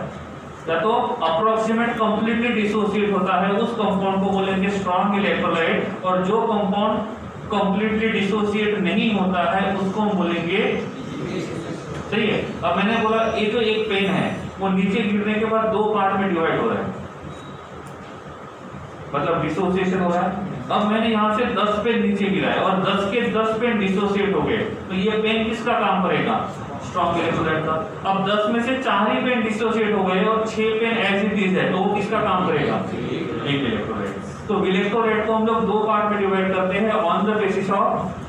या तो अप्रोक्सीमेट कंप्लीटली डिसोसिएट होता है, उस कंपाउंड को बोलेंगे स्ट्रॉन्ग इलेक्ट्रोलाइट, और जो कंपाउंड कंप्लीटली डिसोसिएट नहीं होता है उसको हम बोलेंगे। सही है। अब मैंने बोला ये जो एक पेन है वो नीचे गिरने के बाद 2 पार्ट में डिवाइड हो रहा है, मतलब डिसोसिएशन हो रहा है। अब मैंने यहाँ से 10 पेन नीचे गिराया और 10 के 10 पेन डिसोसिएट हो गए, तो ये पेन किसका काम करेगा? स्ट्रॉन्ग इलेक्ट्रोलाइट का। अब 10 में से 4 ही पेन डिसोसिएट हो गए और 6 पेन एज इट इज है, तो वो किसका काम करेगा? Weak electrolyte. तो इलेक्ट्रोलाइट को हम लोग 2 पार्ट में डिवाइड करते हैं on the basis of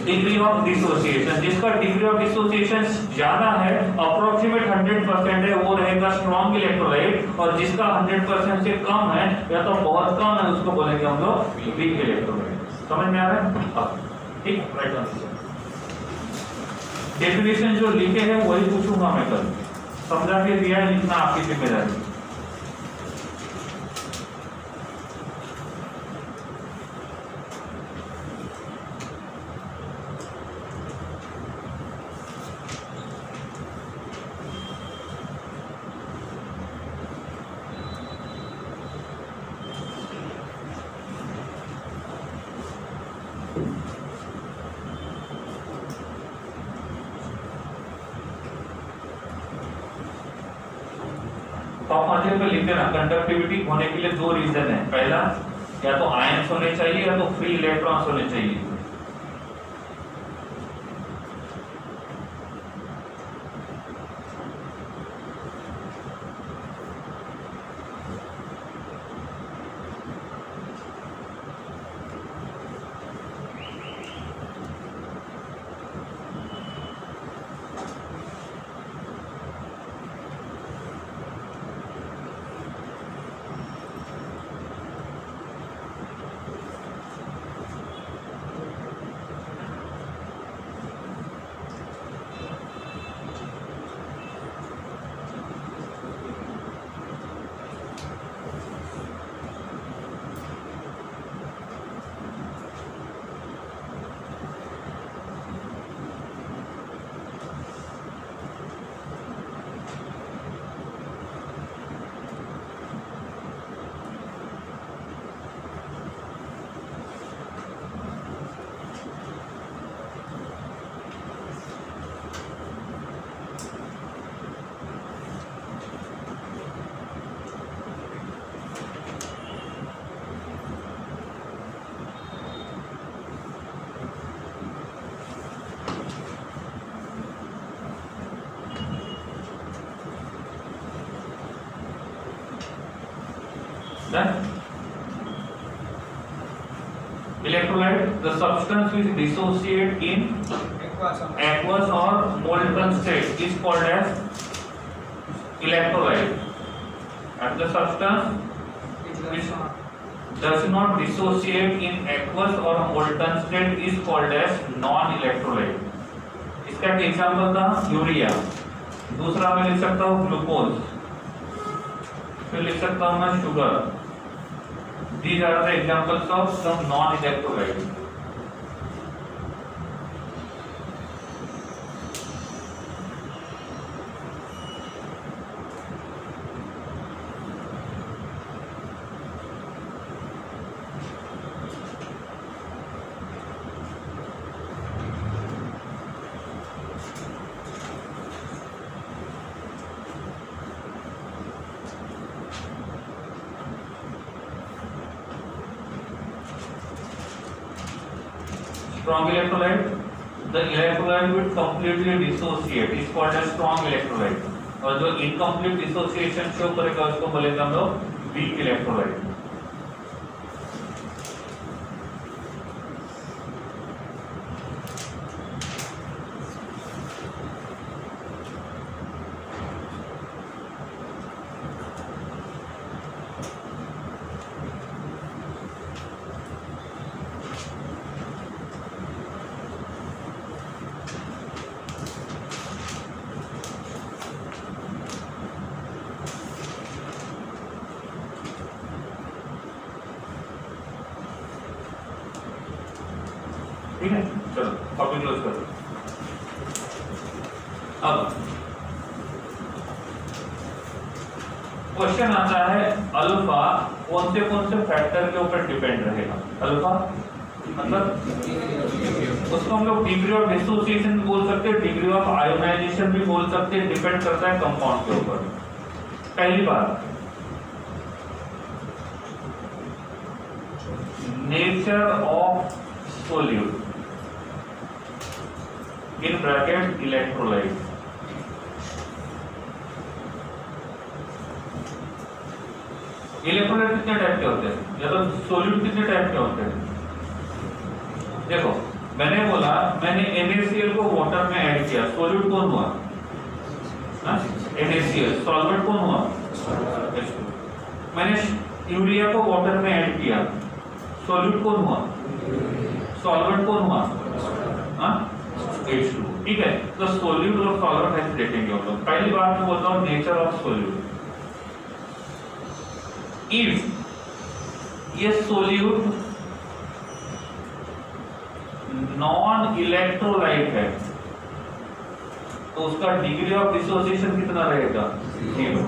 degree of dissociation. जिसका डिग्री ऑफ डिसोसिएशन ज्यादा है, अप्रोक्सीमेट 100% है, वो रहेगा स्ट्रॉन्ग इलेक्ट्रोलाइट, और जिसका 100% से कम है या तो बहुत कम है उसको बोलेंगे हम लोग वीक इलेक्ट्रोलाइट। समझ में आ रहा है? ठीक, राइट आंसर। डेफिनेशन जो लिखे हैं वही पूछूंगा मैं कल, समझा के दिया है, लिखना आपकी जिम्मेदारी। पे लिख देना कंडक्टिविटी होने के लिए 2 रीजन है। पहला, या तो आयंस होने चाहिए या तो फ्री इलेक्ट्रॉन्स होने चाहिए। Electrolyte, the substance which dissociate in aqueous or molten state is called as electrolyte, and the substance which does not dissociate in aqueous or molten state is called as non-electrolyte. इसका एक example था urea, दूसरा मैं लिख सकता हूँ glucose, फिर लिख सकता हूँ मैं sugar. These are the examples of some non-electrolytes. Strong electrolyte, the electrolyte will completely dissociate is called as strong electrolyte, और जो incomplete dissociation शो करेगा उसको बोलेंगे हम लोग weak electrolyte. ठीक है, चलो कॉपी क्लोज करो. अब क्वेश्चन आता है अल्फा कौन से फैक्टर के ऊपर डिपेंड रहेगा. अल्फा मतलब उसको हम लोग डिग्री ऑफ डिसोसिएशन भी बोल सकते हैं, डिग्री ऑफ आयोनाइजेशन भी बोल सकते हैं, डिपेंड करता है कंपाउंड के ऊपर. पहली बात, nature of solute in bracket electrolyte. Electrolyte कितने टाइप के होते हैं, या तो सोल्यूट कितने टाइप के होते हैं. देखो मैंने बोला मैंने NaCl को वाटर में ऐड किया, सोल्यूट कौन हुआ? NaCl. सॉल्वेंट कौन हुआ? मैंने यूरिया को वाटर में ऐड किया, सोल्यूट कौन हुआ? सॉल्वेंट कौन हुआ? H2. ठीक है, तो सोल्यूट और सॉल्वेंट ऐसे देखेंगे हम लोग. पहली बात मैं बोलता हूँ नेचर ऑफ सोल्यूट. इफ ये सोल्यूट नॉन इलेक्ट्रोलाइट है तो उसका डिग्री ऑफ डिसोसिएशन कितना रहेगा? 0.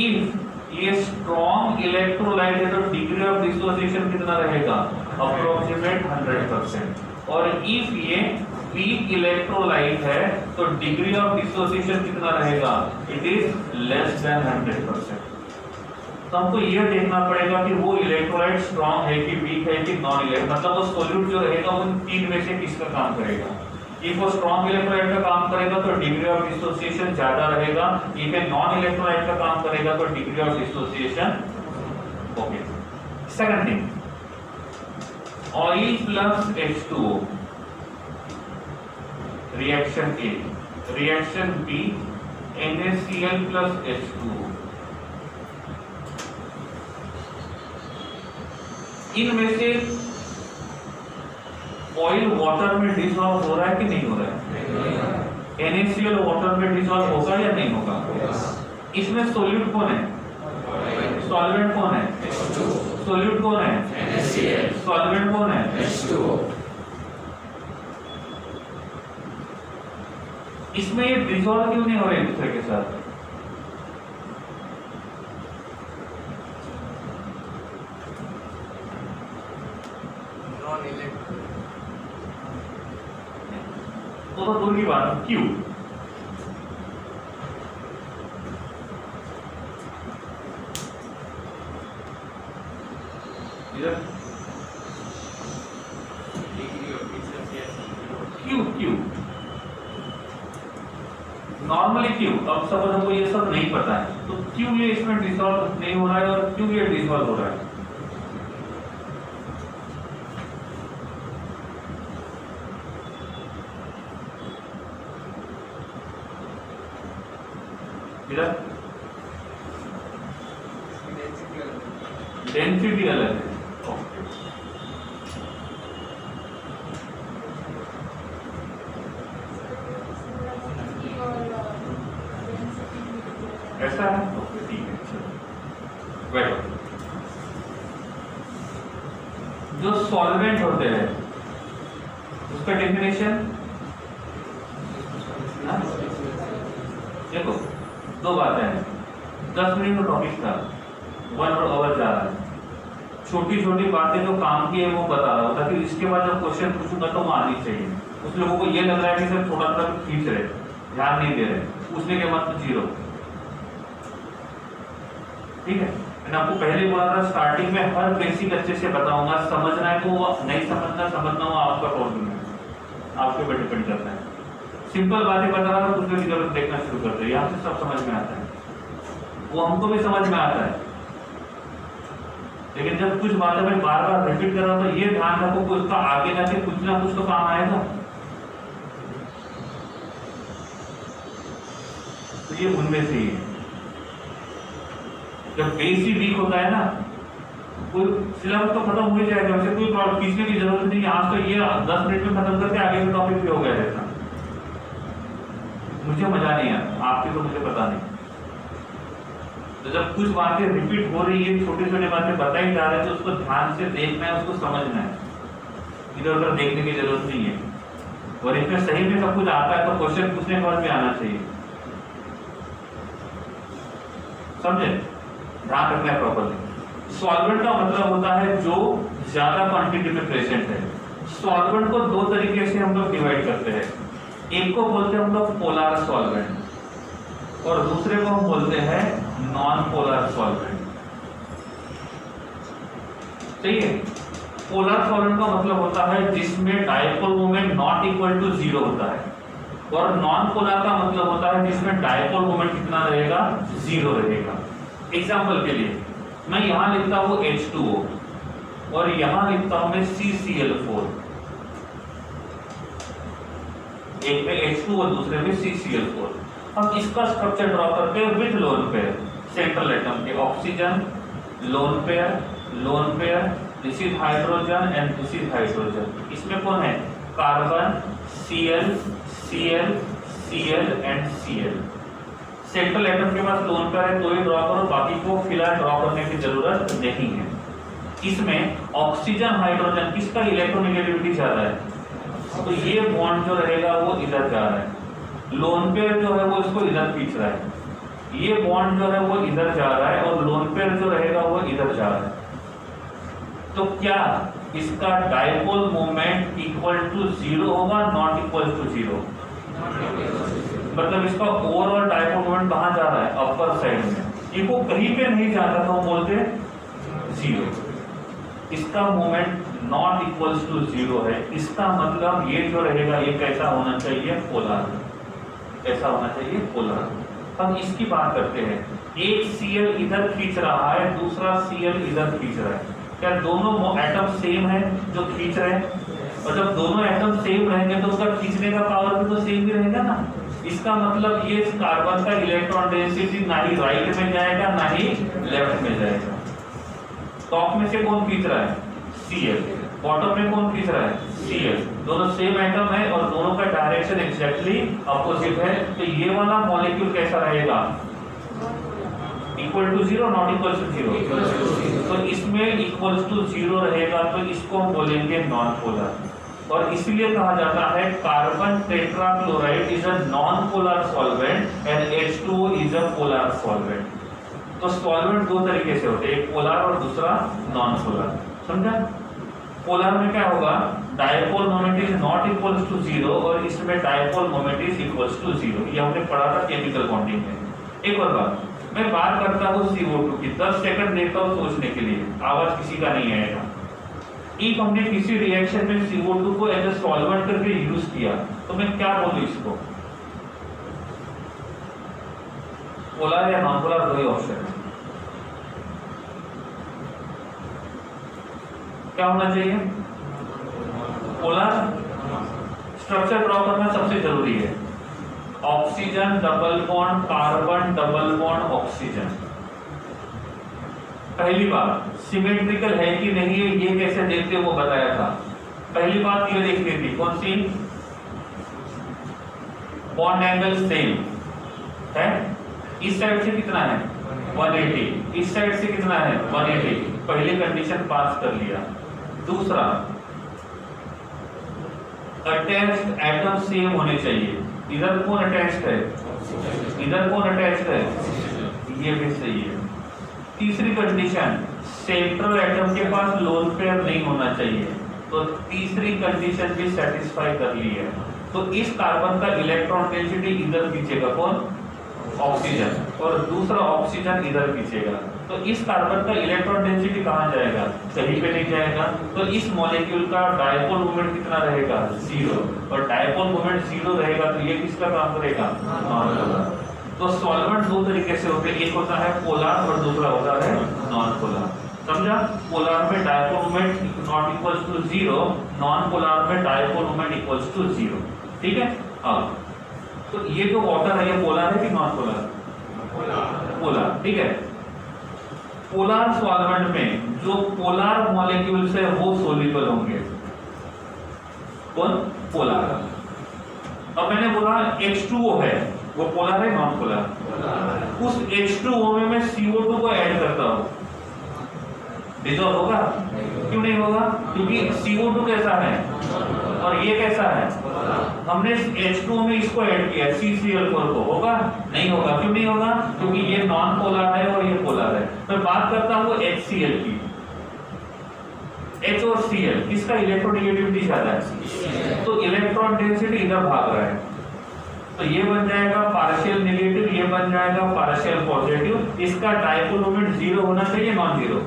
इफ ये स्ट्रॉन्ग इलेक्ट्रोलाइट है तो डिग्री ऑफ डिसोसिएशन कितना रहेगा? अप्रोक्सीमेट 100%. और इफ ये वीक इलेक्ट्रोलाइट है तो डिग्री ऑफ डिसोसिएशन कितना रहेगा? It is less than 100%. तो हमको ये देखना पड़ेगा कि वो इलेक्ट्रोलाइट स्ट्रॉन्ग है कि वीक है कि नॉन इलेक्ट्रोलाइट, मतलब वो सोल्यूट जो रहेगा उन तीन में से किसका काम करेगा. इफ वो स्ट्रॉन्ग इलेक्ट्रोलाइट का काम करेगा तो डिग्री ऑफ डिसोसिएशन ज्यादा रहेगा, इफ ये नॉन इलेक्ट्रोलाइट का काम करेगा तो degree of dissociation. Okay, second thing, oil plus H2O, reaction A, reaction B, NaCl plus H2O. इनमें से ऑयल वाटर में डिसॉल्व हो रहा है कि नहीं हो रहा है? NaCl वाटर में डिसॉल्व होगा या नहीं होगा? इसमें सोल्यूट कौन है? सॉल्वेंट कौन है? सोल्यूट कौन है? NaCl. सॉल्वेंट कौन है? H2O. इसमें ये डिसॉल्व क्यों नहीं हो रहे एक दूसरे के साथ? तो दूर की बात, क्यों? क्यों नॉर्मली क्यों, अब सपोज हमको ये सब नहीं पता है तो क्यों ये इसमें डिसॉल्व नहीं हो रहा है और क्यों ये डिसॉल्व हो रहा है? इधर डेंसिटी अलग है। ओके, ऐसा है, ओके ठीक है, चलो बैठो। जो सॉल्वेंट होते हैं उसका डेफिनेशन देखो, दो बातें हैं। 10 मिनट का टॉपिक था, 1 आवर जा रहा है, छोटी छोटी बातें जो काम की है वो बता रहा हूँ ताकि इसके बाद जब क्वेश्चन पूछूंगा तो वो आनी चाहिए। कुछ लोगों को ये लग रहा है कि सर थोड़ा सा खींच रहे, ध्यान नहीं दे रहे, पूछने के बाद तो जीरो। ठीक है, मैंने आपको पहले बोला था स्टार्टिंग में हर बेसिक अच्छे से बताऊंगा, समझना है तो नहीं समझना वो आपका प्रॉब्लम है, आपके ऊपर डिपेंड करता है। सिंपल बातें बता रहा था, कुछ लोग इधर देखना शुरू करते हैं, यहाँ से सब समझ में आता है, वो हमको भी समझ में आता है। लेकिन जब कुछ बातें मैं बार बार रिपीट कर रहा हूं तो ये ध्यान रखो कि उसका आगे जाके कुछ ना कुछ तो काम आएगा। तो ये उनमें से ही है। जब बेस ही वीक होता है ना, कोई सिलेबस तो खत्म हो ही जाएगा, वैसे कोई प्रॉब्लम पीछने की जरूरत नहीं। आज तो ये 10 मिनट में खत्म करके आगे का टॉपिक भी हो गया रहता। मुझे मजा नहीं आता, आपके तो मुझे पता नहीं। तो जब कुछ बातें रिपीट हो रही है, छोटी छोटी बातें बताई जा रही है, तो उसको ध्यान से देखना है, उसको समझना है, इधर उधर देखने की जरूरत नहीं है। और इसमें सही में सब कुछ आता है तो क्वेश्चन पूछने के बाद भी आना चाहिए, समझे? ध्यान रखना है प्रॉपर्ली। सॉल्वेंट का मतलब होता है जो ज्यादा क्वांटिटी में प्रेजेंट है। सॉल्वेंट को दो तरीके से हम लोग डिवाइड करते हैं, एक को बोलते हैं हम लोग पोलर सॉल्वेंट और दूसरे को हम बोलते हैं नॉन पोलर सॉल्वेंट। ठीक है, पोलर सॉल्वेंट का मतलब होता है जिसमें dipole moment not equal to 0 होता है, और नॉन पोलर का मतलब होता है जिसमें डायपोल मोमेंट कितना रहेगा, 0 रहेगा। एग्जांपल के लिए मैं यहां लिखता हूं H2O और यहां लिखता हूं मैं CCl4, एक में H2 और दूसरे में CCl4। हम इसका स्ट्रक्चर ड्रॉ करते हैं with lone pair, central atom के oxygen, lone pair, this is hydrogen and this is hydrogen. इसमें कौन है, carbon, Cl and Cl। Central atom के पास लोन पेयर है तो ही ड्रॉ करो, बाकी को फिलहाल ड्रॉ करने की जरूरत नहीं है। इसमें ऑक्सीजन हाइड्रोजन किसका इलेक्ट्रोनेगेटिविटी ज्यादा है, तो ये बॉन्ड जो रहेगा वो इधर जा रहा है, लोन पेयर जो है वो इसको इधर खींच रहा है, ये बॉन्ड जो है वो इधर जा रहा है और लोन पेयर जो रहेगा वो इधर जा रहा है। तो क्या इसका डायपोल मोमेंट इक्वल टू 0 होगा, नॉट इक्वल टू 0? मतलब इसका ओवरऑल डायपोल मोमेंट कहां जा रहा है, अपर साइड में, ये को कहीं पे नहीं जाता तो हम बोलते हैं 0। इसका मोमेंट नॉट इक्वल्स टू 0 है, इसका मतलब ये जो रहेगा ये कैसा होना चाहिए, पोलर, कैसा होना चाहिए, पोलर। हम इसकी बात करते हैं, एक Cl इधर खींच रहा है, दूसरा Cl इधर खींच रहा है, क्या दोनों एटम सेम है जो खींच रहे हैं? और जब दोनों एटम सेम रहेंगे तो उसका खींचने का पावर भी तो सेम ही रहेगा ना। इसका मतलब ये कार्बन का इलेक्ट्रॉन डेंसिटी ना ही राइट में जाएगा ना ही लेफ्ट में जाएगा। टॉप में से कौन खींच रहा है, Cl, बॉटम में कौन खींच रहा है, Cl। दोनों सेम एटम है और दोनों का डायरेक्शन एग्जैक्टली अपोजिट है, तो ये वाला मॉलिक्यूल कैसा रहेगा, equal to 0, not equal to 0। तो इसमें इक्वल टू 0 रहेगा तो इसको हम बोलेंगे नॉन पोलर। और इसलिए कहा जाता है carbon tetrachloride is a non polar solvent and H2O is a polar solvent. तो सॉल्वेंट दो तरीके से होते हैं, एक पोलर और दूसरा नॉन पोलर, समझा? पोलर में क्या होगा, dipole moment is not equal to 0 और इसमें dipole moment is equal to 0। ये हमने पढ़ा था केमिकल बॉन्डिंग में। एक और बात, मैं बात करता हूँ CO2 की, 10 सेकंड देता हूँ सोचने के लिए, आवाज किसी का नहीं आएगा। एक हमने किसी रिएक्शन में CO2 को एज ए सॉल्वेंट करके यूज किया, तो मैं क्या बोलूं इसको, पोलर या नॉन पोलर, दो ही ऑप्शन है। क्या होना चाहिए? पोलर। स्ट्रक्चर ड्रॉ करना सबसे जरूरी है। Oxygen double bond carbon double bond oxygen. पहली बात सिमेट्रिकल है कि नहीं है ये कैसे देखते वो बताया था। पहली बात ये देखनी थी, कौन सी? बॉन्ड एंगल सेम है। इस साइड से कितना है? 180, इस साइड से कितना है? 180। पहली कंडीशन पास कर लिया। दूसरा, अटैच्ड एटम सेम होने चाहिए। इधर कौन अटैच्ड है? इधर कौन अटैच्ड है? ये भी सही है। तीसरी कंडीशन, सेंट्रल एटम के पास लोन पेयर नहीं होना चाहिए। तो तीसरी कंडीशन भी सेटिस्फाई कर ली है। तो इस कार्बन का इलेक्ट्रॉन डेंसिटी इधर खींचेगा कौन? ऑक्सीजन, और दूसरा ऑक्सीजन इधर खींचेगा। तो इस कार्बन का इलेक्ट्रॉन डेंसिटी कहाँ जाएगा? कहीं पे नहीं जाएगा। तो इस मॉलिक्यूल का डायपोल मोमेंट कितना रहेगा? 0। और डायपोल मोमेंट 0 रहेगा तो ये किसका काम करेगा? Non polar. तो सॉल्वेंट दो तरीके से होते हैं, एक होता है पोलर और दूसरा होता है नॉन पोलर। समझा? पोलर में dipole moment not equals to 0, non polar में डायपोल मोमेंट इक्वल्स टू 0। ठीक है। अब तो ये जो वाटर है ये पोलर है कि नॉन पोलर? पोलर। ठीक है। पोलर सॉल्वेंट में जो पोलर मॉलिक्यूल्स है वो सोल्यूबल होंगे। कौन? पोलर। अब मैंने बोला H2O है, वो पोलर है नॉन पोलर? उस H2O में मैं CO2 को ऐड करता हूं, डिसॉल्व होगा? क्यों नहीं होगा? क्योंकि CO2 कैसा है और ये कैसा है? हमने H2O में इसको ऐड किया CCl4 को, होगा? नहीं होगा। क्यों नहीं होगा? क्योंकि ये नॉन पोलर है और ये पोलर है। मैं बात करता हूँ HCl की। H और Cl किसका इलेक्ट्रोनेगेटिविटी ज्यादा है? तो इलेक्ट्रॉन डेंसिटी इधर भाग रहा है, तो ये बन जाएगा पार्शियल नेगेटिव, ये बन जाएगा पार्शियल पॉजिटिव। इसका डायपोल मोमेंट 0 होना चाहिए, नॉन 0?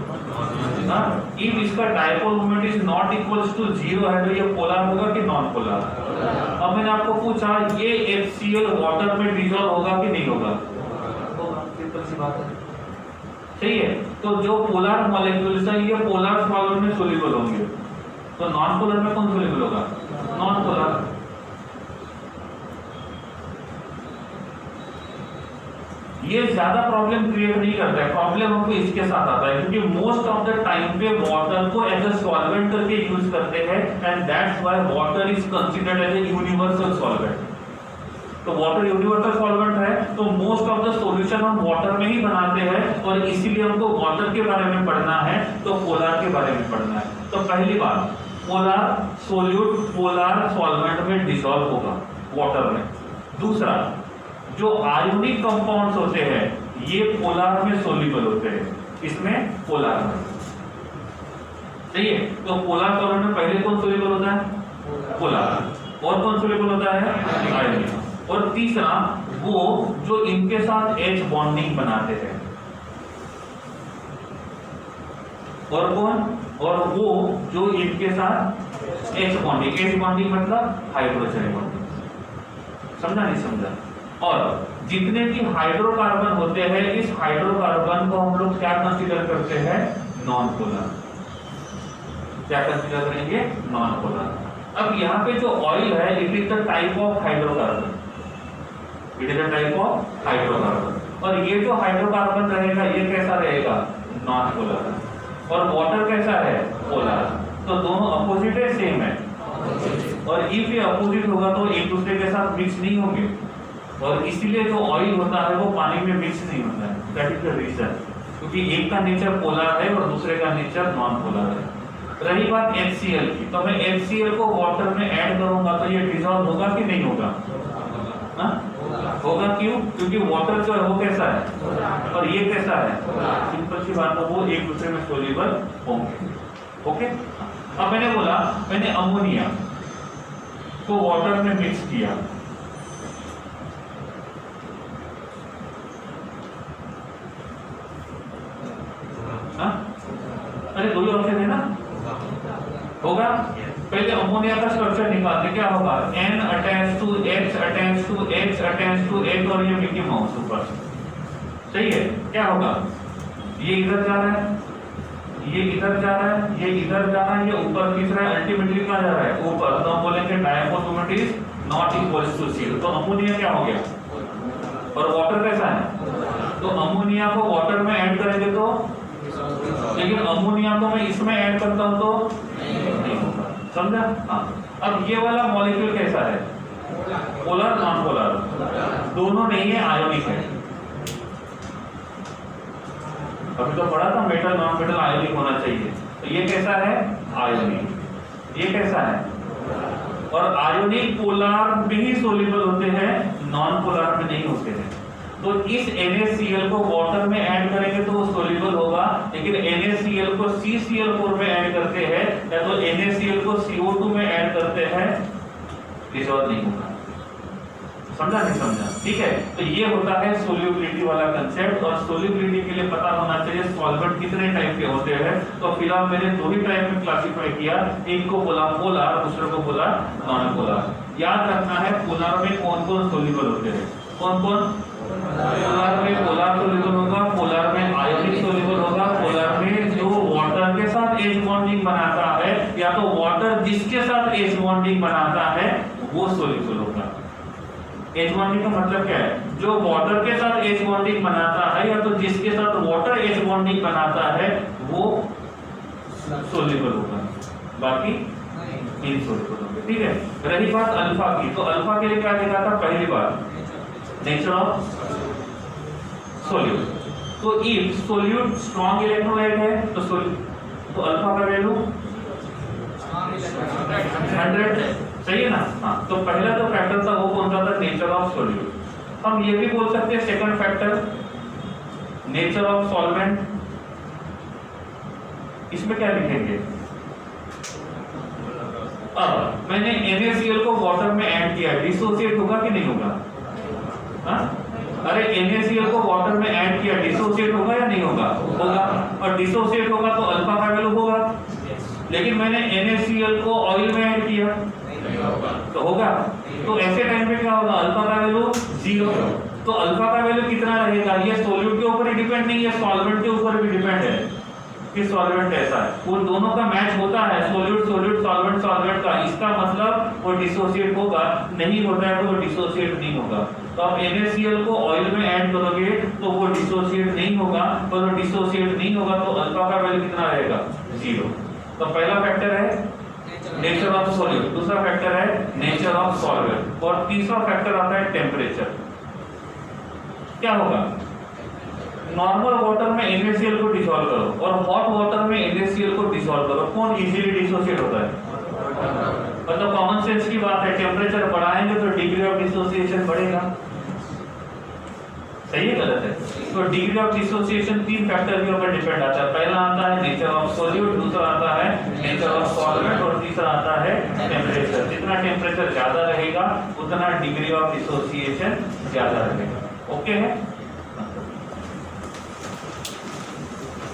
इफ इसका dipole moment is not equals to 0 है तो ये पोलर होगा कि नॉन पोलर? अब मैंने आपको पूछा ये HCl वाटर में डिसॉल्व होगा कि नहीं होगा? सिंपल सी बात है। सही है। तो जो पोलर मॉलिक्यूल्स है ये पोलर सॉल्वेंट में सोल्यूबल होंगे। तो नॉन पोलर में कौन सोल्यूबल होगा? Non polar. ये ज्यादा प्रॉब्लम क्रिएट नहीं करता है। प्रॉब्लम हमको इसके साथ आता है क्योंकि मोस्ट ऑफ द टाइम पे वाटर को एज अ सॉल्वेंट करके यूज करते हैं and that's why water is considered as a universal solvent. तो वाटर यूनिवर्सल सॉल्वेंट है तो मोस्ट ऑफ द सॉल्यूशन हम वाटर में ही बनाते हैं, और इसीलिए हमको वाटर के बारे में पढ़ना है तो पोलर के बारे में पढ़ना है। तो पहली बात, पोलर सोल्यूट पोलर सॉल्वेंट में डिसॉल्व होगा वाटर में। दूसरा, जो आयोनिक कंपाउंड्स होते हैं ये पोलर में सोल्यूबल होते हैं, इसमें पोलर में। सही है। तो पोलर सॉल्वेंट में पहले कौन सोल्यूबल होता है? पोलर। और कौन सोल्यूबल होता है? आयोनिक। और तीसरा, वो जो इनके साथ H बॉन्डिंग बनाते हैं। और कौन? और वो जो इनके साथ H बॉन्डिंग मतलब हाइड्रोजन बॉन्डिंग। समझा नहीं समझा? और जितने भी हाइड्रोकार्बन होते हैं इस हाइड्रोकार्बन को हम लोग क्या कंसीडर करते हैं? Non polar. क्या कंसीडर करेंगे? Non polar. अब यहाँ पे जो ऑयल है it is the type of hydrocarbon, it is the type of hydrocarbon. और ये जो हाइड्रोकार्बन रहेगा ये कैसा रहेगा? Non polar. और वाटर कैसा है? पोलर। तो दोनों अपोजिट है, सेम है। और इफ ये अपोजिट होगा तो एक दूसरे के साथ मिक्स नहीं होंगे, और इसीलिए जो ऑयल होता है वो पानी में मिक्स नहीं होता है। दैट इज द रीजन, क्योंकि एक का नेचर पोलर है और दूसरे का नेचर नॉन पोलर है। रही बात HCl की, तो मैं HCl को वाटर में ऐड करूंगा तो ये डिसॉल्व होगा कि नहीं होगा? होगा। क्यों? क्योंकि वाटर जो है वो कैसा है और ये कैसा है? सिंपल सी बात है, वो एक दूसरे में सोल्यूबल होंगे। ओके। अब मैंने बोला मैंने अमोनिया को वाटर में मिक्स किया, अरे दो ही ऑप्शन है ना? होगा। पहले अमोनिया का स्ट्रक्चर निकालते, क्या होगा? N attach to H attach to H attach to H और ये मिकी माउस ऊपर। सही है, क्या होगा, ये इधर जा रहा है, ये इधर जा रहा है, ये इधर जा रहा है, ये ऊपर खींच रहा है, अल्टीमेटली कहाँ जा रहा है, ऊपर। तो हम बोलेंगे dipole moment is not equals to 0। तो अमोनिया क्या हो गया, और वाटर कैसा है, तो अमोनिया को वाटर में ऐड करेंगे तो, लेकिन अमोनिया को मैं इसमें ऐड करता हूं तो नहीं होगा, समझा। हाँ, अब ये वाला मॉलिक्यूल कैसा है, पोलर नॉन पोलर, दोनों नहीं है, आयोनिक है। अभी तो पढ़ा था मेटल नॉन मेटल आयोनिक होना चाहिए, तो ये कैसा है, आयोनिक, ये कैसा है, और आयोनिक पोलर में ही सोल्यूबल होते हैं, नॉन पोलर में नहीं होते हैं। तो इस NaCl को वाटर में ऐड करेंगे तो वो सोल्यूबल होगा, लेकिन NaCl को CCl4 में ऐड करते हैं या तो NaCl को CO2 में ऐड करते हैं, डिसॉल्व नहीं होगा। समझा नहीं समझा, ठीक है। तो ये होता है सोल्यूबिलिटी वाला कंसेप्ट, और सोल्यूबिलिटी के लिए पता होना चाहिए सॉल्वेंट कितने टाइप के होते हैं। तो फिलहाल मैंने दो ही टाइप में क्लासिफाई किया, एक को बोला पोलर, दूसरे को बोला नॉन पोलर। याद रखना है पोलर में कौन कौन सोल्यूबल होते हैं, कौन कौन, पोलर में पोलर सोल्यूबल होगा, पोलर में आयोनिक सोल्यूबल होगा, पोलर में जो वाटर के साथ एच बॉन्डिंग बनाता है या तो वाटर जिसके साथ एच बॉन्डिंग बनाता है वो सोल्यूबल होगा। एच बॉन्डिंग का मतलब क्या है, जो वाटर के साथ एच बॉन्डिंग बनाता है या तो जिसके साथ वाटर एच बॉन्डिंग बनाता है वो सोल्यूबल होगा, बाकी इनसोल्यूबल होंगे, ठीक है। रही बात अल्फा की, तो अल्फा के लिए क्या देखा था, पहली बार नेचर ऑफ सोल्यूट। तो इफ सोल्यूट स्ट्रॉन्ग इलेक्ट्रोलाइट है तो अल्फा का वैल्यू 100, सही है ना। हाँ, तो पहला जो फैक्टर था वो कौन सा था, नेचर ऑफ सोल्यूट। हम ये भी बोल सकते हैं second factor nature of solvent. इसमें क्या लिखेंगे, अब मैंने NaCl को वाटर में ऐड किया, डिसोसिएट होगा कि नहीं होगा, हाँ? अरे NaCl को वाटर में ऐड किया, डिसोसिएट होगा या नहीं होगा, होगा, और डिसोसिएट होगा तो अल्फा का वैल्यू होगा। लेकिन मैंने NaCl को ऑयल में ऐड किया तो होगा, तो ऐसे टाइम पे क्या होगा, अल्फा का वैल्यू 0। तो अल्फा का वैल्यू कितना रहेगा, ये सोल्यूट के ऊपर ही डिपेंड नहीं है, सॉल्वेंट के ऊपर भी डिपेंड है कि सॉल्वेंट कैसा है। उन दोनों का मैच होता है, सोल्यूट सोल्यूट सॉल्वेंट सॉल्वेंट का, इसका मतलब वो डिसोसिएट होगा, नहीं होता है तो वो डिसोसिएट नहीं होगा। तो आप NaCl को ऑयल में ऐड करोगे तो वो डिसोसिएट नहीं होगा, और वो डिसोसिएट नहीं होगा तो अल्फा का वैल्यू कितना रहेगा, 0। तो पहला फैक्टर है नेचर ऑफ सॉल्यूट, दूसरा फैक्टर है नेचर ऑफ सॉल्वेंट, और तीसरा फैक्टर आता है टेम्परेचर। क्या होगा, नॉर्मल वाटर में NaCl को डिसॉल्व करो और हॉट वाटर में NaCl को डिसॉल्व करो, कौन इजीली डिसोसिएट होता है, मतलब कॉमन सेंस की बात है, टेम्परेचर बढ़ाएंगे तो डिग्री ऑफ डिसोसिएशन बढ़ेगा, सही है गलत है। तो डिग्री ऑफ डिसोसिएशन 3 फैक्टर के ऊपर डिपेंड आता है, पहला आता है नेचर ऑफ सॉल्यूट, दूसरा आता है नेचर ऑफ सॉल्वेंट, और तीसरा आता है टेम्परेचर। जितना टेम्परेचर ज्यादा रहेगा उतना डिग्री ऑफ डिसोसिएशन ज्यादा रहेगा, ओके है।